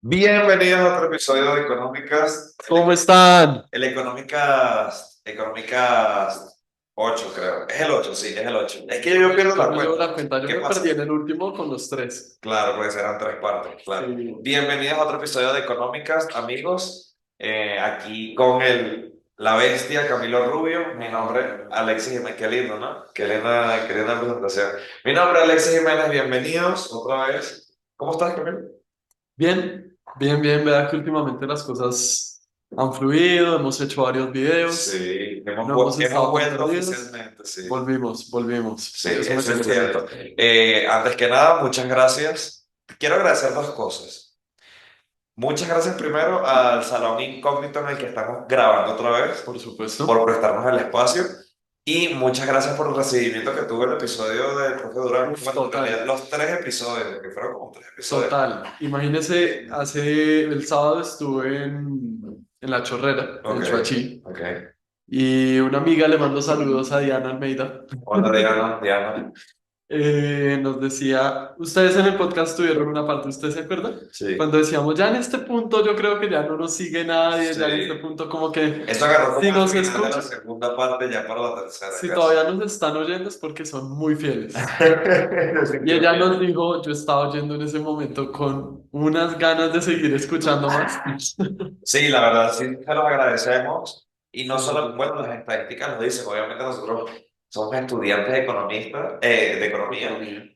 Bienvenidos a otro episodio de Económicas, ¿Cómo están? el Económicas 8 creo. Es el 8, sí, es el 8. Es que yo pierdo Yo la no llevo cuenta. la cuenta, yo ¿Qué me perdí pasa? en el último con los tres. Claro, porque serán tres partes, claro. Sí. Bienvenidos a otro episodio de Económicas, amigos. Aquí con la bestia Camilo Rubio. Mi nombre, Alexis Jiménez. Qué lindo, ¿no? Qué linda presentación. Mi nombre es Alexis Jiménez. Bienvenidos otra vez. ¿Cómo estás, Camilo? Bien, bien, bien. Vea que últimamente las cosas han fluido, hemos hecho varios videos, Sí, no hemos hemos estado tan vuelto perdidos. oficialmente, sí. Volvimos. Sí, Y eso me eso es tiene feliz. cierto. Antes que nada, muchas gracias. Quiero agradecer dos cosas. Muchas gracias primero al Salón Incógnito en el que estamos grabando otra vez, Por supuesto. por prestarnos el espacio. Y muchas gracias por el recibimiento que tuvo el episodio del Profe Durán. Uf, Bueno, en realidad total, los tres episodios, que fueron como tres episodios. total. Imagínese, el sábado estuve en La Chorrera, Ok, en Chuachi, ok. y una amiga le mandó saludos a Diana Almeida. Hola, Diana, Diana. Nos decía, ustedes en el podcast tuvieron una parte, ¿usted se acuerda? Sí, Cuando decíamos, ya en este punto yo creo que ya no nos sigue nadie, ya en este sí. punto como que Eso agarró si como el nos final de la escuchan, segunda parte ya para la tercera, si casi. todavía nos están oyendo es porque son muy fieles. Y ella nos Definitivamente. dijo, yo estaba oyendo en ese momento con unas ganas de seguir escuchando más. Sí, la verdad, sí, se los agradecemos. Y no Sí, sí, solo, sí. bueno, las estadísticas nos dicen, obviamente nosotros somos estudiantes de economistas, de economía. Economía.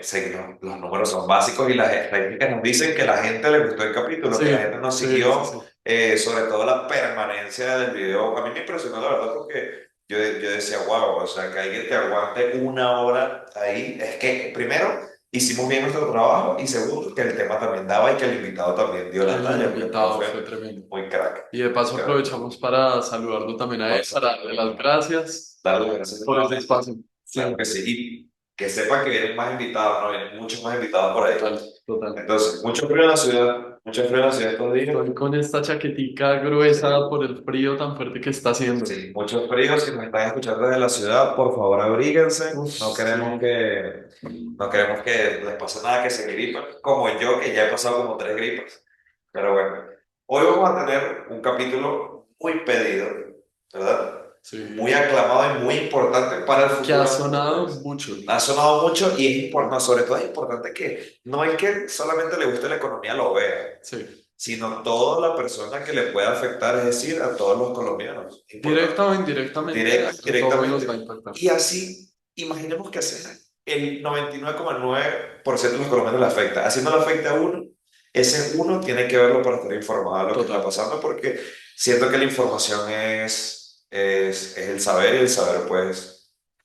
Sí, los números son básicos y las estadísticas nos dicen que la gente le gustó el capítulo, que la gente Sí, nos sí, sí, siguió, sí. sobre todo la permanencia del video. A mí me impresionó, la verdad, porque yo decía, wow, o sea, que alguien te aguante una hora ahí. Es que, primero, hicimos bien nuestro trabajo y segundo, que el tema también daba y que el invitado también dio la El talla, porque el invitado fue profe, tremendo. muy crack, Y de muy paso crack. aprovechamos para saludarlo también a él, para darle las gracias Darle las gracias por ese nuevamente. espacio. Claro Sí. que sí. Y que sepan que vienen más invitados, ¿no? Vienen muchos más invitados por ahí. Total, total. Entonces, mucho frío en la ciudad, mucho frío en la ciudad estos días. Estoy con esta chaquetica gruesa por el frío tan fuerte que está haciendo. Sí, mucho frío. Si nos están escuchando desde la ciudad, por favor abríguense. Uf, sí. No queremos que les pase nada, que se gripen, como yo, que ya he pasado como tres gripas. Pero bueno, hoy vamos a tener un capítulo muy pedido, ¿verdad? Muy Sí. aclamado y muy importante para el Que ha futuro de nuestro sonado país. mucho. Ha sonado mucho y es importante, sobre todo es importante que no es que solamente le guste la economía lo vea, Sí. sino toda la persona que le pueda afectar, es decir, a todos los colombianos. Importante. Directa o indirectamente, a todos nos va a Directamente. impactar. Y así, imaginemos que el 99,9% de los colombianos le afecta. Haciendo le afecta a uno, ese uno tiene que verlo para estar informado de lo que está Total. pasando, porque siento que la información es el saber y el saber, pues,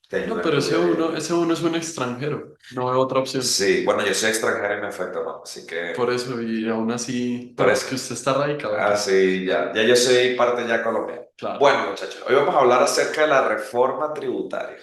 te No, ayuda en pero tu día a día. ese uno es un extranjero. No veo otra opción. Sí, bueno, yo soy extranjero y me afecta más, así Por que, eso, y aún así, pero es parece. que usted está radicado Ah, aquí. sí, ya yo soy parte ya colombiana. Claro. Bueno, muchachos, hoy vamos a hablar acerca de la reforma tributaria.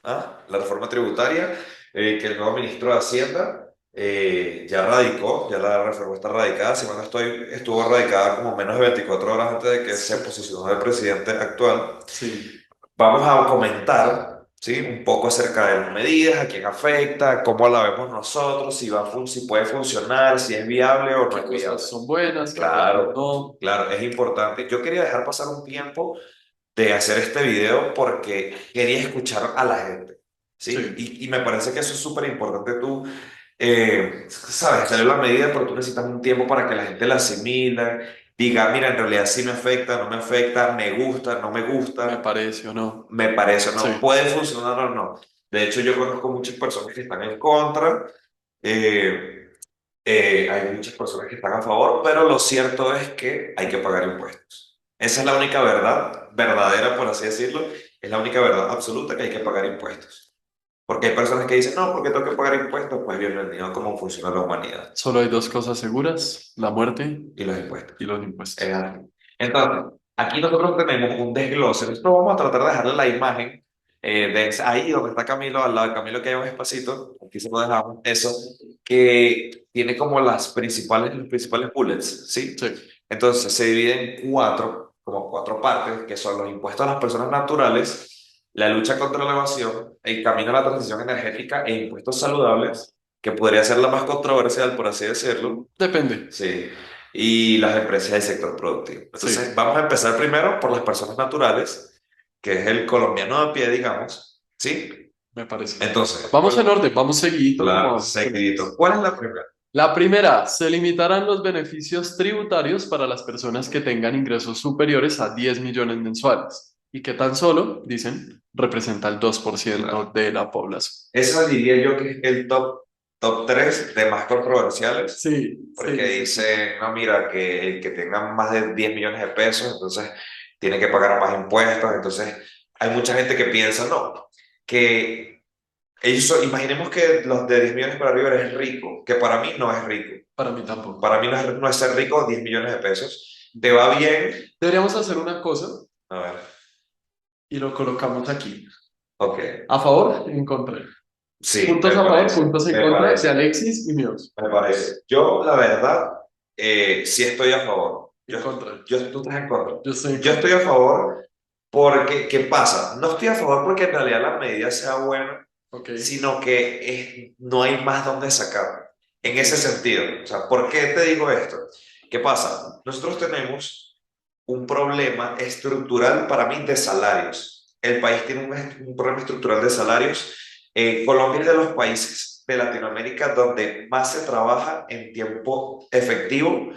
¿Ah? La reforma tributaria, que el nuevo ministro de Hacienda ya radicó, ya la reforma está radicada, si mal no estoy, estuvo radicada como menos de 24 horas antes de que se Sí. posicionó el presidente actual. Sí. Vamos a comentar, ¿sí? Un poco acerca de las medidas, a quién afecta, cómo la vemos nosotros, si puede funcionar, si es viable o no ¿Qué es cosas viable. son buenas? ¿Qué cosas Claro, no? claro, es importante. Yo quería dejar pasar un tiempo de hacer este video porque quería escuchar a la gente, ¿sí? Sí. Y me parece que eso es súper importante. Tú, sabes, sale la medida, pero tú necesitas un tiempo para que la gente la asimile, diga, mira, en realidad sí me afecta, no me afecta, me gusta, no me Me gusta, parece o no. me parece o Sí. no, puede funcionar o no. De hecho, yo conozco muchas personas que están en contra. eh, Hay muchas personas que están a favor, pero lo cierto es que hay que pagar impuestos. Esa es la única verdad, verdadera, por así decirlo, es la única verdad absoluta que hay que pagar impuestos. Porque hay personas que dicen, no, porque tengo que pagar impuestos, pues bienvenido a cómo funciona la humanidad Solo hay dos cosas seguras, la muerte y los impuestos. y los impuestos. Así. Entonces, aquí nosotros tenemos un desglose. Nosotros vamos a tratar de dejarle la imagen ahí donde está Camilo, al lado de Camilo que hay un espacito, aquí se lo dejamos, eso, que tiene como los principales bullets, ¿sí? Sí. Entonces se divide en como cuatro partes, que son los impuestos a las personas naturales, la lucha contra la evasión, el camino a la transición energética e impuestos saludables, que podría ser la más controversial, por así decirlo. Depende. Sí. Y las empresas del sector productivo. Entonces, Sí, vamos a empezar primero por las personas naturales, que es el colombiano de a pie, digamos. ¿Sí? me parece. Entonces, Vamos en orden, vamos seguidito como la vamos con seguidito. ellas. ¿Cuál es la primera? La primera, se limitarán los beneficios tributarios para las personas que tengan ingresos superiores a 10 millones mensuales y que tan solo, dicen, representa el 2% Claro. de la población. Esa diría yo que es el top 3 de más controversiales, Sí, porque sí, sí, sí. dice, no, mira, que el que tenga más de 10 millones de pesos, entonces tiene que pagar más impuestos, entonces hay mucha gente que piensa, no, que imaginemos que los de 10 millones para arriba eres rico, que para mí no es rico, Para mí tampoco. para mí no es ser rico 10 millones de pesos, te va bien, Deberíamos hacer una cosa a ver, y lo colocamos aquí. ok, A favor, en contra. sí, Puntos a favor, puntos en me contra de parece. Alexis y míos. Me parece. Yo, la verdad, sí estoy a favor. En contra. Tú estás en contra. Yo estoy en Yo contra. estoy a favor porque, ¿qué pasa? No estoy a favor porque en realidad la medida sea buena, Ok, sino que no hay más donde sacar. En ok. ese sentido. O sea, ¿por qué te digo esto? ¿Qué pasa? Nosotros tenemos un problema estructural para mí de salarios. El país tiene un problema estructural de salarios. Colombia es de los países de Latinoamérica donde más se trabaja en tiempo efectivo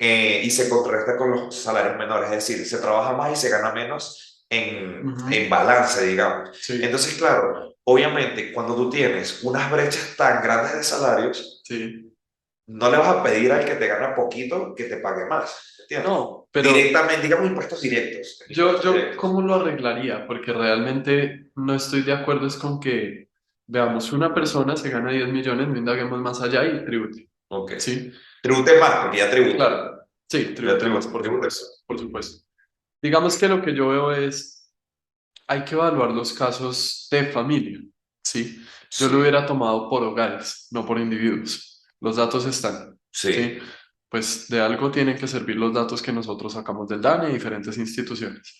y se contrarresta con los salarios menores. Es decir, se trabaja más y se gana menos en Ujú. balance, digamos. Sí, Entonces, claro, obviamente, cuando tú tienes unas brechas tan grandes de salarios, sí. no le vas a pedir al que te gana poquito que te pague más, ¿entiendes? No, pero Directamente, digamos impuestos directos. yo, Impuestos yo, directos. ¿cómo lo arreglaría? Porque realmente no estoy de acuerdo es con que, veamos, una persona se gana 10 millones, no indaguemos más allá y tribute. Ok. ¿Sí? Tribute más, porque ya tributa. Claro. Sí, Ya tribute más, tributa, por tributa. supuesto, por supuesto. Digamos que lo que yo veo es, hay que evaluar los casos de familia, ¿sí? Yo lo Sí, hubiera tomado por hogares, no por individuos. Los datos están, ¿sí? sí, Pues de algo tienen que servir los datos que nosotros sacamos del DANE y diferentes instituciones.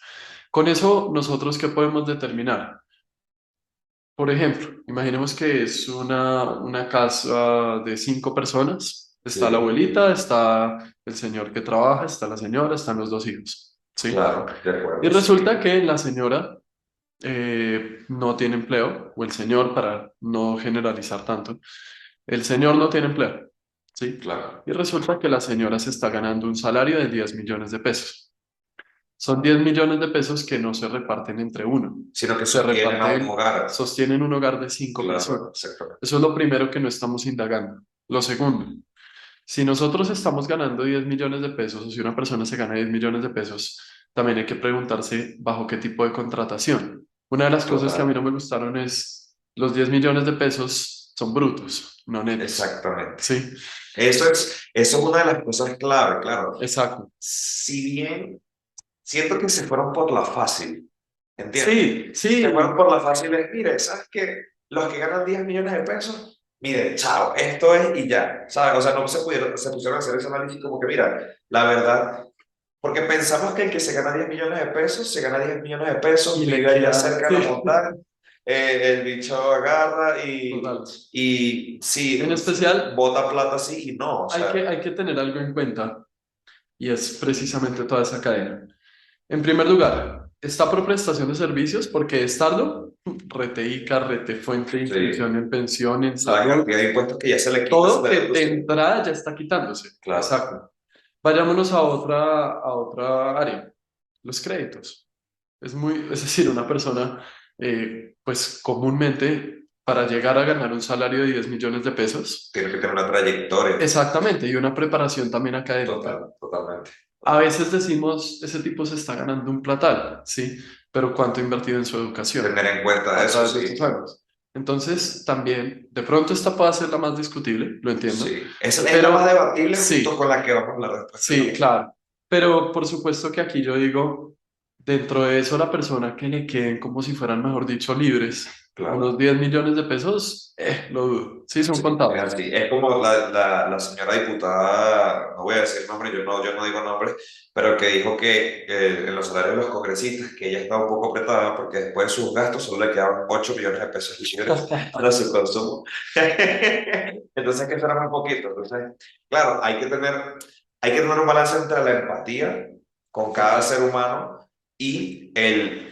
Con eso, ¿nosotros qué podemos determinar? Por ejemplo, imaginemos que es una casa de 5 personas. Está la sí, abuelita, está el señor que trabaja, está la señora, están los 2 hijos, ¿sí? claro, de Y acuerdo, sí. resulta que la señora no tiene empleo, o el señor, para no generalizar tanto, el señor no tiene empleo, ¿sí? Claro. Y resulta que la señora se está ganando un salario de 10 millones de pesos. Son 10 millones de pesos que no se reparten entre uno, Sino que se sostienen a un reparten, hogar. sostienen un hogar de 5 Claro, personas. exactamente. Eso es lo primero que no estamos indagando. Lo segundo, si nosotros estamos ganando 10 millones de pesos o si una persona se gana 10 millones de pesos, también hay que preguntarse bajo qué tipo de contratación. Una de las cosas que a mí no Total. me gustaron es los 10 millones de pesos son brutos, no netos. Exactamente. Sí, Eso es una de las cosas clave, claro. exacto. Si bien siento que se fueron por la fácil, ¿entiendes? Sí, Se fueron sí, por la fácil, es, mire, ¿sabes qué? Los que ganan 10 millones de pesos, mire, chao, esto es y ya, ¿sabes? O sea, no se pusieron a hacer ese análisis como que, mira, la verdad, porque pensamos que el que se gana 10 millones de pesos, se gana 10 millones de pesos, y le vive allá queda, cerca de la sí, montaña, el bicho agarra total. y sí, En especial, bota plata así y no, o sea, hay que tener algo en cuenta y es precisamente toda esa cadena. En primer lugar, está por prestación de servicios porque estarlo, rete ICA, rete fuente de inscripción sí, en pensión, en la salud, cantidad de impuestos que ya se le quita se todo le que de deduce. entrada ya está quitándose. Claro, Exacto. Vayámonos a otra área, los créditos. Es decir, una persona, pues comúnmente, para llegar a ganar un salario de 10 millones de pesos, tiene que tener una trayectoria. exactamente, y una preparación también académica. Totalmente. A veces decimos, ese tipo se está ganando un platal, ¿sí? Pero ¿cuánto ha invertido en su educación Tener en cuenta a eso, través de estos sí. años? Entonces, también, de pronto esta puede ser la más discutible, lo entiendo, Sí. Esa es la más pero debatible junto sí, con la que vamos a hablar después, sí, claro. Pero por supuesto que aquí yo digo, dentro de eso, la persona que le queden como si fueran, mejor dicho, libres, claro. Unos 10 millones de pesos, lo dudo. Sí, son Sí, es contados. así. Es como la señora diputada, no voy a decir nombre, yo no digo nombres, pero que dijo que en los salarios de los congresistas, que ella estaba un poco apretada porque después de sus gastos solo le quedaban 8 millones de pesos libres para su consumo. Entonces, que eso era muy poquito. Entonces, claro, hay que tener un balance entre la empatía con cada Total, ser humano y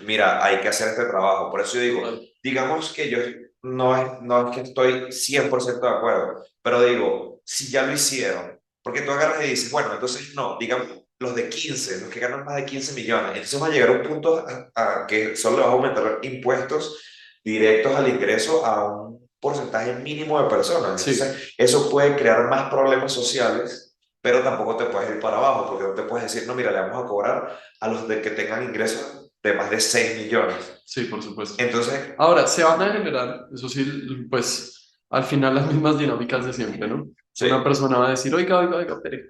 mira, hay que hacer este trabajo. Por eso yo digo, total. digamos que yo no es que estoy 100% de acuerdo, pero digo, si ya lo hicieron, porque tú agarras y dices, bueno, entonces no, digamos, los de 15 los que ganan más de 15 millones, entonces va a llegar a un punto a que solo le vas a aumentar impuestos directos al ingreso a un porcentaje mínimo de personas. Sí, Entonces, eso puede crear más problemas sociales, pero tampoco te puedes ir para abajo, porque no te puedes decir, no, mira, le vamos a cobrar a los de que tengan ingresos de más de 6 millones. sí, por supuesto. Entonces, Ahora, se van a generar, eso sí, pues al final las mismas dinámicas de siempre, ¿no? Una sí. persona va a decir, oiga, oiga, oiga, espere,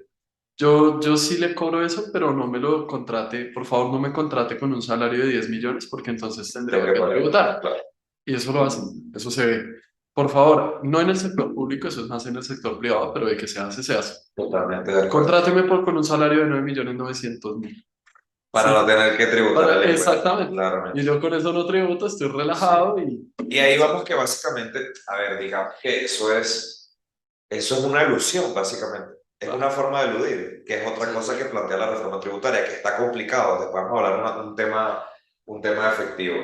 yo sí le cobro eso, pero no me lo contrate, por favor, no me contrate con un salario de 10 millones porque entonces Tengo tendría que que pagar. tributar. Claro, Y eso lo hacen, eso se ve. Por favor, no en el sector público, eso es más en el sector privado, pero de que se hace, se hace. totalmente de acuerdo. Contráteme con un salario de 9.900.000. Para no Sí, tener que tributar el impuesto, exactamente. Y claramente. yo con eso no tributo, estoy Sí. relajado y Y ahí vamos que básicamente, a ver, digamos que eso es una ilusión, básicamente. Es una claro, forma de eludir, que es otra sí, cosa que plantea la reforma tributaria, que está complicado. Después vamos a hablar de un tema efectivo.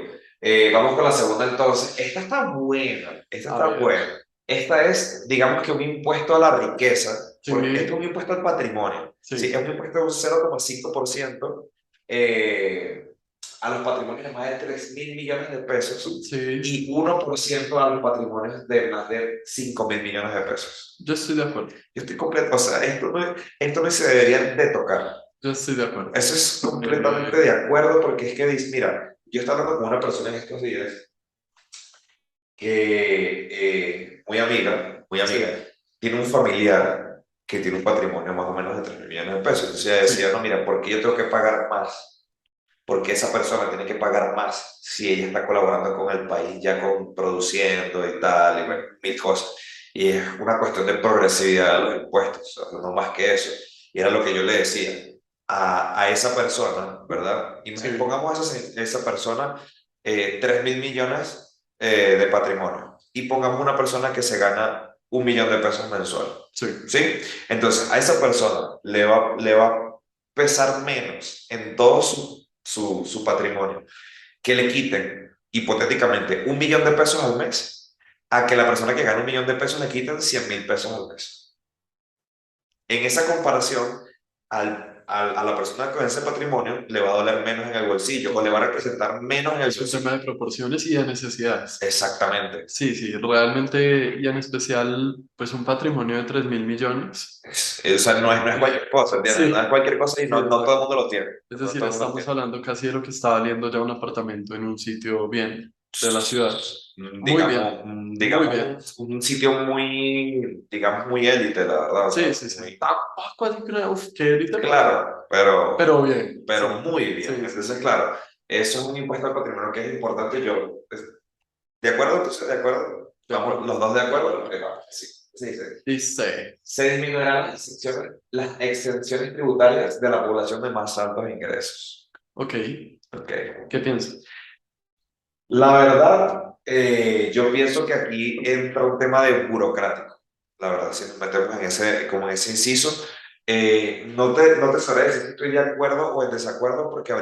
Vamos con la segunda entonces. Esta está buena, esta a está ver, buena. Esta es, digamos que un impuesto a la riqueza, porque este es un sí, impuesto al patrimonio. Sí, es sí, un impuesto de un 0,5% eh, a los patrimonios de más de 3.000 millones de pesos sí, y 1% a los patrimonios de más de 5.000 millones de pesos. yo estoy de acuerdo, Yo estoy completo, o sea, esto no se debería de tocar. yo estoy de acuerdo. Eso es completamente Eh, de acuerdo porque es que dice, mira, yo estaba hablando con una persona en estos días que, muy amiga, sí, tiene un familiar que tiene un patrimonio más o menos de 3.000 millones de pesos. Entonces ella decía, sí, no, mira, ¿por qué yo tengo que pagar más? Porque esa persona tiene que pagar más si ella está colaborando con el país, ya con produciendo y tal, y bueno, mil cosas. Y es una cuestión de progresividad de los impuestos, o sea, no más que eso. Y era lo que yo le decía a esa persona, ¿verdad? Y sí, pongamos a esa persona 3.000 millones de patrimonio y pongamos una persona que se gana 1 millón de pesos mensual. sí. ¿Sí? Entonces, a esa persona le va a pesar menos en todo su patrimonio que le quiten hipotéticamente 1 millón de pesos al mes a que la persona que gana 1 millón de pesos le quiten 100.000 pesos al mes. En esa comparación, a la persona con ese patrimonio le va a doler menos en el bolsillo o le va a Total. representar menos en el Es un tema bolsillo. de proporciones y de necesidades. Exactamente. Sí, sí, realmente, y en especial, pues un patrimonio de 3.000 millones. O sea, no es cualquier cosa, ¿entiendes? No es Sí, cualquier cosa y sí, no todo el exacto. mundo lo tiene. Es No decir, todo el mundo lo estamos tiene. hablando casi de lo que está valiendo ya un apartamento en un sitio bien de la ciudad. Muy bien, Digamos, muy bien. un sitio muy, digamos, muy élite, la verdad. O sea, Sí, sí, sí. muy, Tampoco así que, uf, qué élite, claro, pero, pero bien, pero sí, muy bien. sí, sí, Entonces, sí. claro, eso es un impuesto al patrimonio que es importante. ¿De acuerdo? Entonces, de acuerdo. De Vamos los acuerdo. dos de acuerdo. Ok, sí, sí, sí. Dice, Se disminuirán las exenciones tributarias de la población de más altos ingresos. ok, Ok. ¿qué piensas? La verdad, yo pienso que aquí entra un tema de burocrático. La verdad, si nos metemos como en ese inciso, no te sabré decir si estoy de acuerdo o en desacuerdo porque a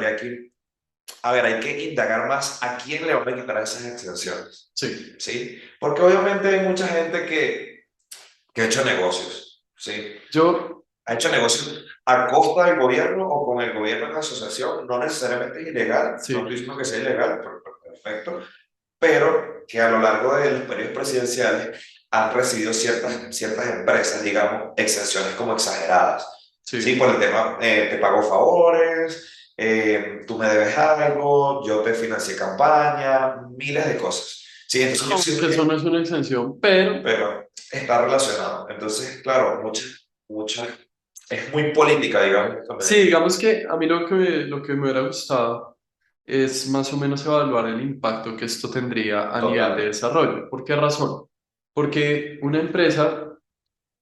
ver, hay que indagar más a quién le van a quitar esas exenciones, Sí, ¿sí? Porque obviamente hay mucha gente que ha hecho negocios, ¿sí? yo, Ha hecho negocios a costa del gobierno o con el gobierno en asociación, no necesariamente es ilegal, no estoy sí, diciendo que sea ilegal, pero perfecto, pero que a lo largo de los periodos presidenciales han recibido ciertas empresas, digamos, exenciones como exageradas. Sí, sí. por el tema, te pago favores, tú me debes algo, yo te financié campaña, miles de cosas. Sí, entonces yo siento Aunque eso no que, es una exención, pero pero está relacionado. Entonces, claro, muchas, es muy política, digamos. sí, digamos que a mí lo que me hubiera gustado. es más o menos evaluar el impacto que esto tendría a nivel de Total. desarrollo. ¿Por qué razón? Porque una empresa,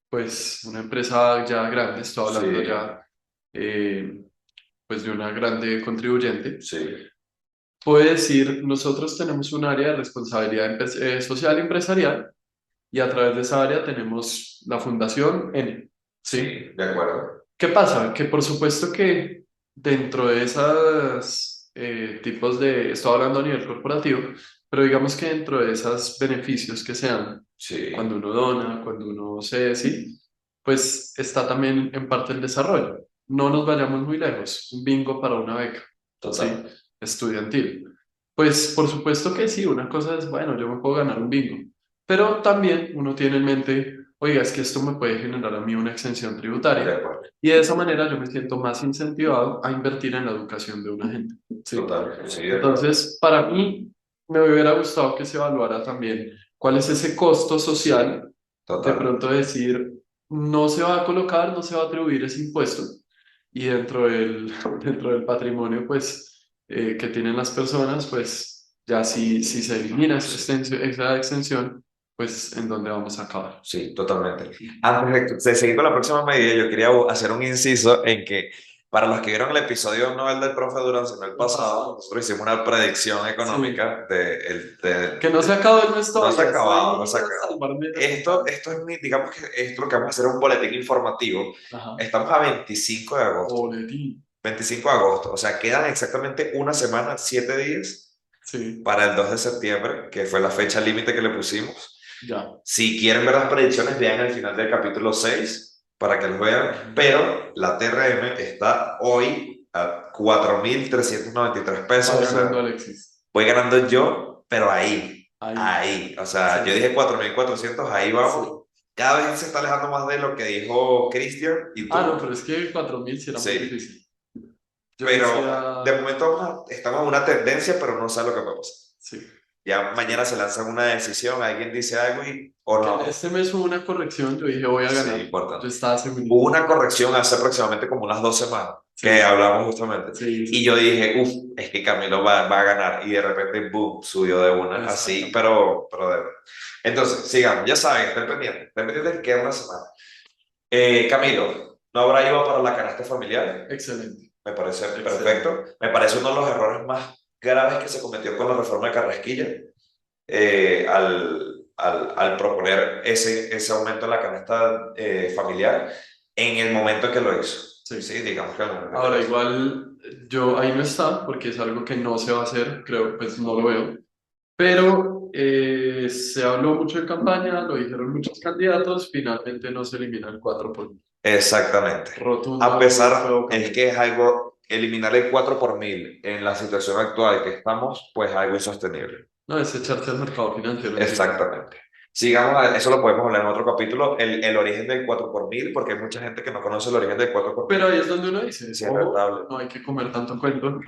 pues una empresa ya grande, estoy hablando Sí, ya eh, pues de una grande contribuyente, sí, puede decir, nosotros tenemos un área de responsabilidad social empresarial y a través de esa área tenemos la Fundación N, ¿sí? sí, de acuerdo. ¿Qué pasa? Que por supuesto que dentro de esos tipos de, estoy hablando a nivel corporativo, pero digamos que dentro de esos beneficios que se dan cuando Sí, uno dona, cuando uno se, sí, pues está también en parte el desarrollo. No nos vayamos muy lejos, un bingo para una beca, sí, total. estudiantil. Pues por supuesto que sí, una cosa es, bueno, yo me puedo ganar un bingo, pero también uno tiene en mente, oiga, es que esto me puede generar a mí una exención De tributaria acuerdo. y de esa manera yo me siento más incentivado a invertir en la educación de una gente, ¿sí? Total. Sí, de acuerdo. Entonces, para mí, me hubiera gustado que se evaluara también cuál es ese costo Sí, social de total. pronto decir, no se va a colocar, no se va a atribuir ese impuesto y dentro del, dentro del patrimonio, pues, que tienen las personas, pues, ya si se elimina Sí. esa extensión, pues, ¿en dónde vamos a acabar? Sí, totalmente. Antes de seguir con la próxima medida, yo quería hacer un inciso en que para los que vieron el episodio no el del profe Durán, sino el El pasado, pasado. nosotros hicimos una predicción Sí. económica Que no se acabó el mes no se ha todavía, acabado, no estoy se ha a acabado. salvarme de la pestaña. Esto es digamos que esto lo que vamos a hacer es un boletín informativo. Ajá. Estamos a 25 de agosto. Boletín. 25 de agosto, o sea, quedan exactamente una semana, 7 días Sí, para el 2 de septiembre, que fue la fecha límite que le pusimos. ya. Si quieren ver las predicciones, vean el final del capítulo 6 para que los vean. Ujú. Pero la TRM está hoy a 4.393 Va pesos. O ganando sea, Alexis. voy ganando yo, pero ahí, Ahí. ahí. O sea, yo Sí, dije 4.400, ahí sí. vamos. Cada vez se está alejando más de lo que dijo Cristian y Ah, no, tú. pero es que 4000 sí era muy Sí. difícil. Yo Pero de decía, momento estamos en una tendencia, pero no sé lo que va a pasar. sí. Ya mañana Sí. se lanza una decisión, alguien dice algo y, o Que en no. este mes hubo una corrección, yo dije, voy a Sí, ganar. Yo importante. estaba Hubo segurísimo. una corrección hace aproximadamente como unas 2 semanas que Sí, hablamos justamente. sí, sí, Y yo sí. dije, uff, es que Camilo va a ganar. Y de repente, boom, subió de una. Así, Exactamente. pero de verdad. Entonces, sigamos. Ya saben, estén pendientes de que es una semana. Camilo, ¿no habrá ido para la canasta familiar? Excelente, Me parece excelente. perfecto. Me parece uno de los errores más graves que se cometió con la reforma de Carrasquilla, al proponer ese aumento en la canasta familiar en el momento que lo hizo. Sí. Sí, digamos que en el momento que lo Ahora, hizo. igual yo ahí no está, porque es algo que no se va a hacer, creo, pues no lo veo. Pero se habló mucho en campaña, lo dijeron muchos candidatos, finalmente no se elimina el 4 por mil. Exactamente. A Rotundo pesar, es revocamiento. que es algo, eliminar el 4 por 1000 en la situación actual que estamos, pues algo insostenible. No, es echarse al mercado financiero encima. Exactamente. Sigamos, eso lo podemos hablar en otro capítulo, el origen del 4 por 1000 porque hay mucha gente que no conoce el origen del 4 por 1000. Pero ahí es donde uno dice, Sí, es ojo, rentable. no hay que comer tanto cuento.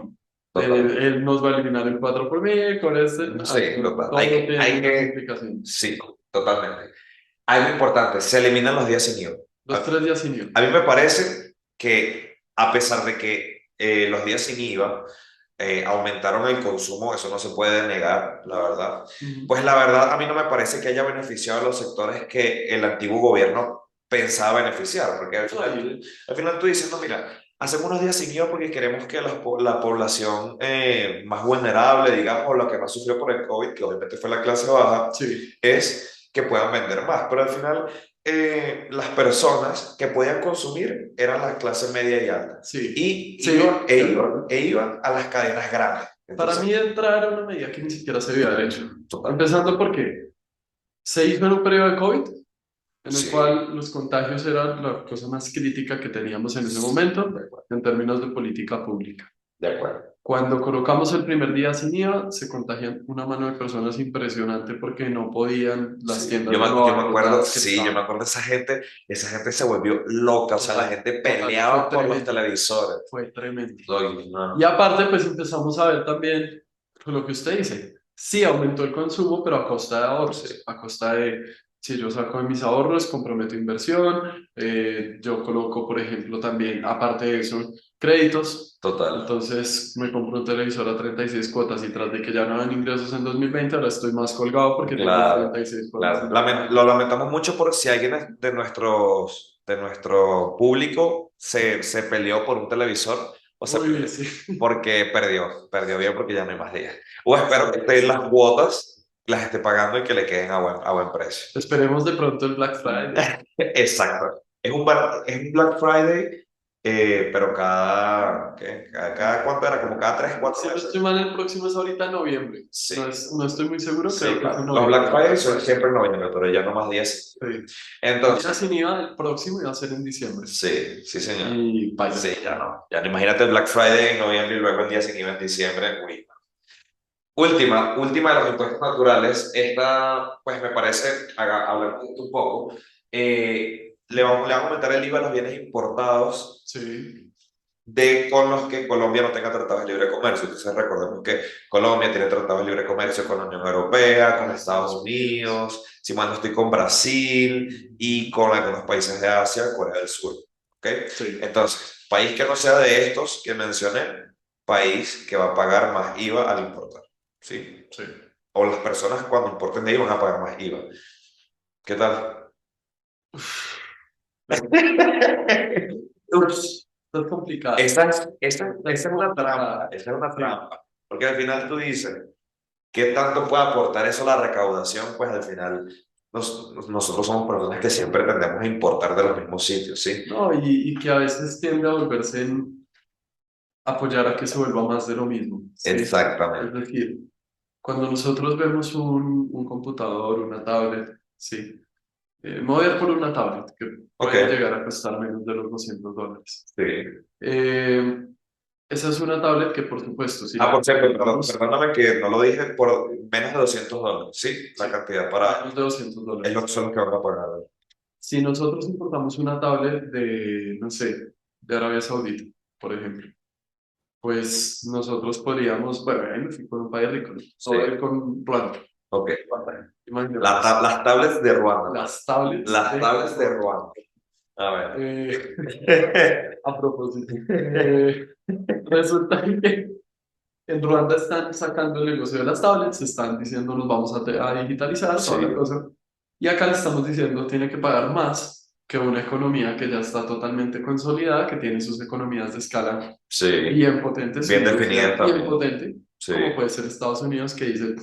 Total. Él nos va a eliminar el 4 por mil, con este, no, Sí, total. todo tiene Hay unas que, implicaciones. sí, totalmente. Algo importante, se eliminan los días sin IVA. Los 3 días sin IVA. A mí me parece que a pesar de que los días sin IVA aumentaron el consumo, eso no se puede negar, la verdad. Ujú. Pues la verdad, a mí no me parece que haya beneficiado a los sectores que el antiguo gobierno pensaba beneficiar, porque No, al final tú dices, no, mira, hacemos unos días sin IVA porque queremos que la población más vulnerable, digamos, o la que más sufrió por el COVID, que obviamente fue la clase baja, sí, es que puedan vender más, pero al final las personas que podían consumir eran la clase media y alta. sí, Y sí, de acuerdo. iban a las cadenas grandes. Para Entonces, mí entrar era una medida que ni siquiera se había hecho. total. Empezando porque se hizo en un periodo de COVID, en el Sí, cual los contagios eran la cosa más crítica que teníamos en ese de momento acuerdo. en términos de política pública. De acuerdo. Cuando colocamos el primer día sin IVA, se contagian una mano de personas impresionante porque no podían, las Sí, tiendas ya no yo me acuerdo, abarrotadas que sí, yo me estaban. acuerdo de esa gente se volvió loca, o sea, la Total, gente total, fue peleaba por los tremendo, televisores. fue tremendo. Oye, Y no. aparte, pues empezamos a ver también lo que usted dice. Sí, aumentó el consumo, pero a costa de Sí, ahorros, a costa de Si yo saco de mis ahorros, comprometo inversión, yo coloco, por ejemplo, también, aparte de eso, créditos. Total. Entonces me compro un televisor a 36 cuotas y tras de que ya no dan ingresos en 2020 ahora estoy más colgado porque tengo Claro, 36 cuotas claro. en 2020. Lo lamentamos mucho por si alguien de nuestro público se peleó por un televisor o se Uy, peleó sí. porque perdió bien porque ya no hay más días. O espero que Sí, las cuotas las esté pagando y que le queden a buen precio. esperemos de pronto el Black Friday. Exacto. Es un Black Friday, pero ¿Cada cuánto era? Como cada 3, 4 Si no estoy meses. mal, el próximo es ahorita en noviembre. Sí, No estoy muy seguro, sí, creo que es en claro. Los noviembre Black el Friday Black son Friday. siempre en noviembre, pero ya no más días. Sí. El día Entonces, sin IVA del próximo iba a ser en diciembre. sí, sí, señor. Y Sí, vaya. ya no. Ya no, imagínate el Black Friday en noviembre y luego el día sin IVA en diciembre. Uy. Última de los impuestos naturales. Esta, pues me parece, hablando de esto un poco, le van a aumentar el IVA a los bienes importados Sí, con los que Colombia no tenga tratados de libre comercio. Entonces recordemos que Colombia tiene tratados de libre comercio con la Unión Europea, con Estados Estados Unidos. Unidos, si mal no estoy con Brasil y con algunos países de Asia, Corea del Sur. ¿Ok? Sí, Entonces, país que no sea de estos que mencioné, país que va a pagar más IVA al importar. ¿Sí? sí. O las personas cuando importen de ahí van a pagar más IVA. ¿Qué tal? Uf, esto es complicado. Esa es una trampa, esa es una Sí. trampa. Porque al final tú dices, ¿qué tanto puede aportar eso a la recaudación? Pues al final nosotros somos personas que siempre tendemos a importar de los mismos sitios, ¿sí? No, y que a veces tiende a volverse en apoyar a que se vuelva más de lo mismo. Sí. Es Exactamente. decir, cuando nosotros vemos un computador, una tablet, sí. Me voy a ir por una tablet que Ok, puede llegar a costar menos de los $200. sí. Eh, Esa es una tablet que, por supuesto, si Ah, la por cierto, compramos perdóname que no lo dije por menos de $200. Sí, la sí, cantidad para... menos de 200 Es lo que dólares. son los que van a pagar. Si nosotros importamos una tablet de, no sé, de Arabia Saudita, por ejemplo, pues nosotros podríamos, bueno, ahí me fui con un país rico, ¿no? Sí, Voy a ir con Ruanda. ok. Imaginemos, Las tablets de Ruanda. las tablets Las de tablets de Ruanda. Ruanda. A ver. Eh, a propósito, resulta que en Ruanda están sacando el negocio de las tablets, están diciendo nos vamos a digitalizar, toda la Sí, cosa. Y acá le estamos diciendo tiene que pagar más que una economía que ya está totalmente consolidada, que tiene sus economías de escala sí. bien potentes, su Bien industria definida bien también. potente, Sí, como puede ser Estados Unidos, que dice,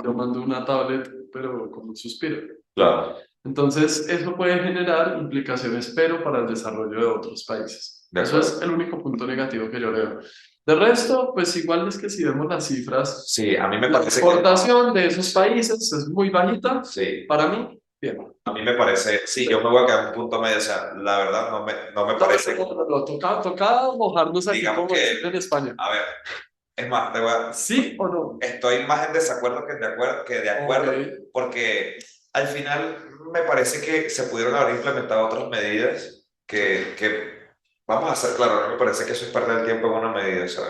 yo mando una tablet, pero como un suspiro. claro. Entonces, eso puede generar implicaciones, pero para el desarrollo de otros países. De Eso es acuerdo. el único punto negativo que yo le veo. De resto, pues igual es que si vemos las cifras, Sí, a mí me la parece que... exportación de esos países es muy bajita. Sí, Para mí, bien. a mí me parece... Sí, yo me voy a quedar en un punto medio. O sea, la verdad no me No, parece... toca mojarnos aquí Digamos como dicen que... en España. A ver, es más, ¿Sí o no? estoy más en desacuerdo que de Ok, acuerdo, porque al final me parece que se pudieron haber implementado otras medidas sí, vamos a ser claros, no me parece que eso es perder el tiempo en una medida. O sea,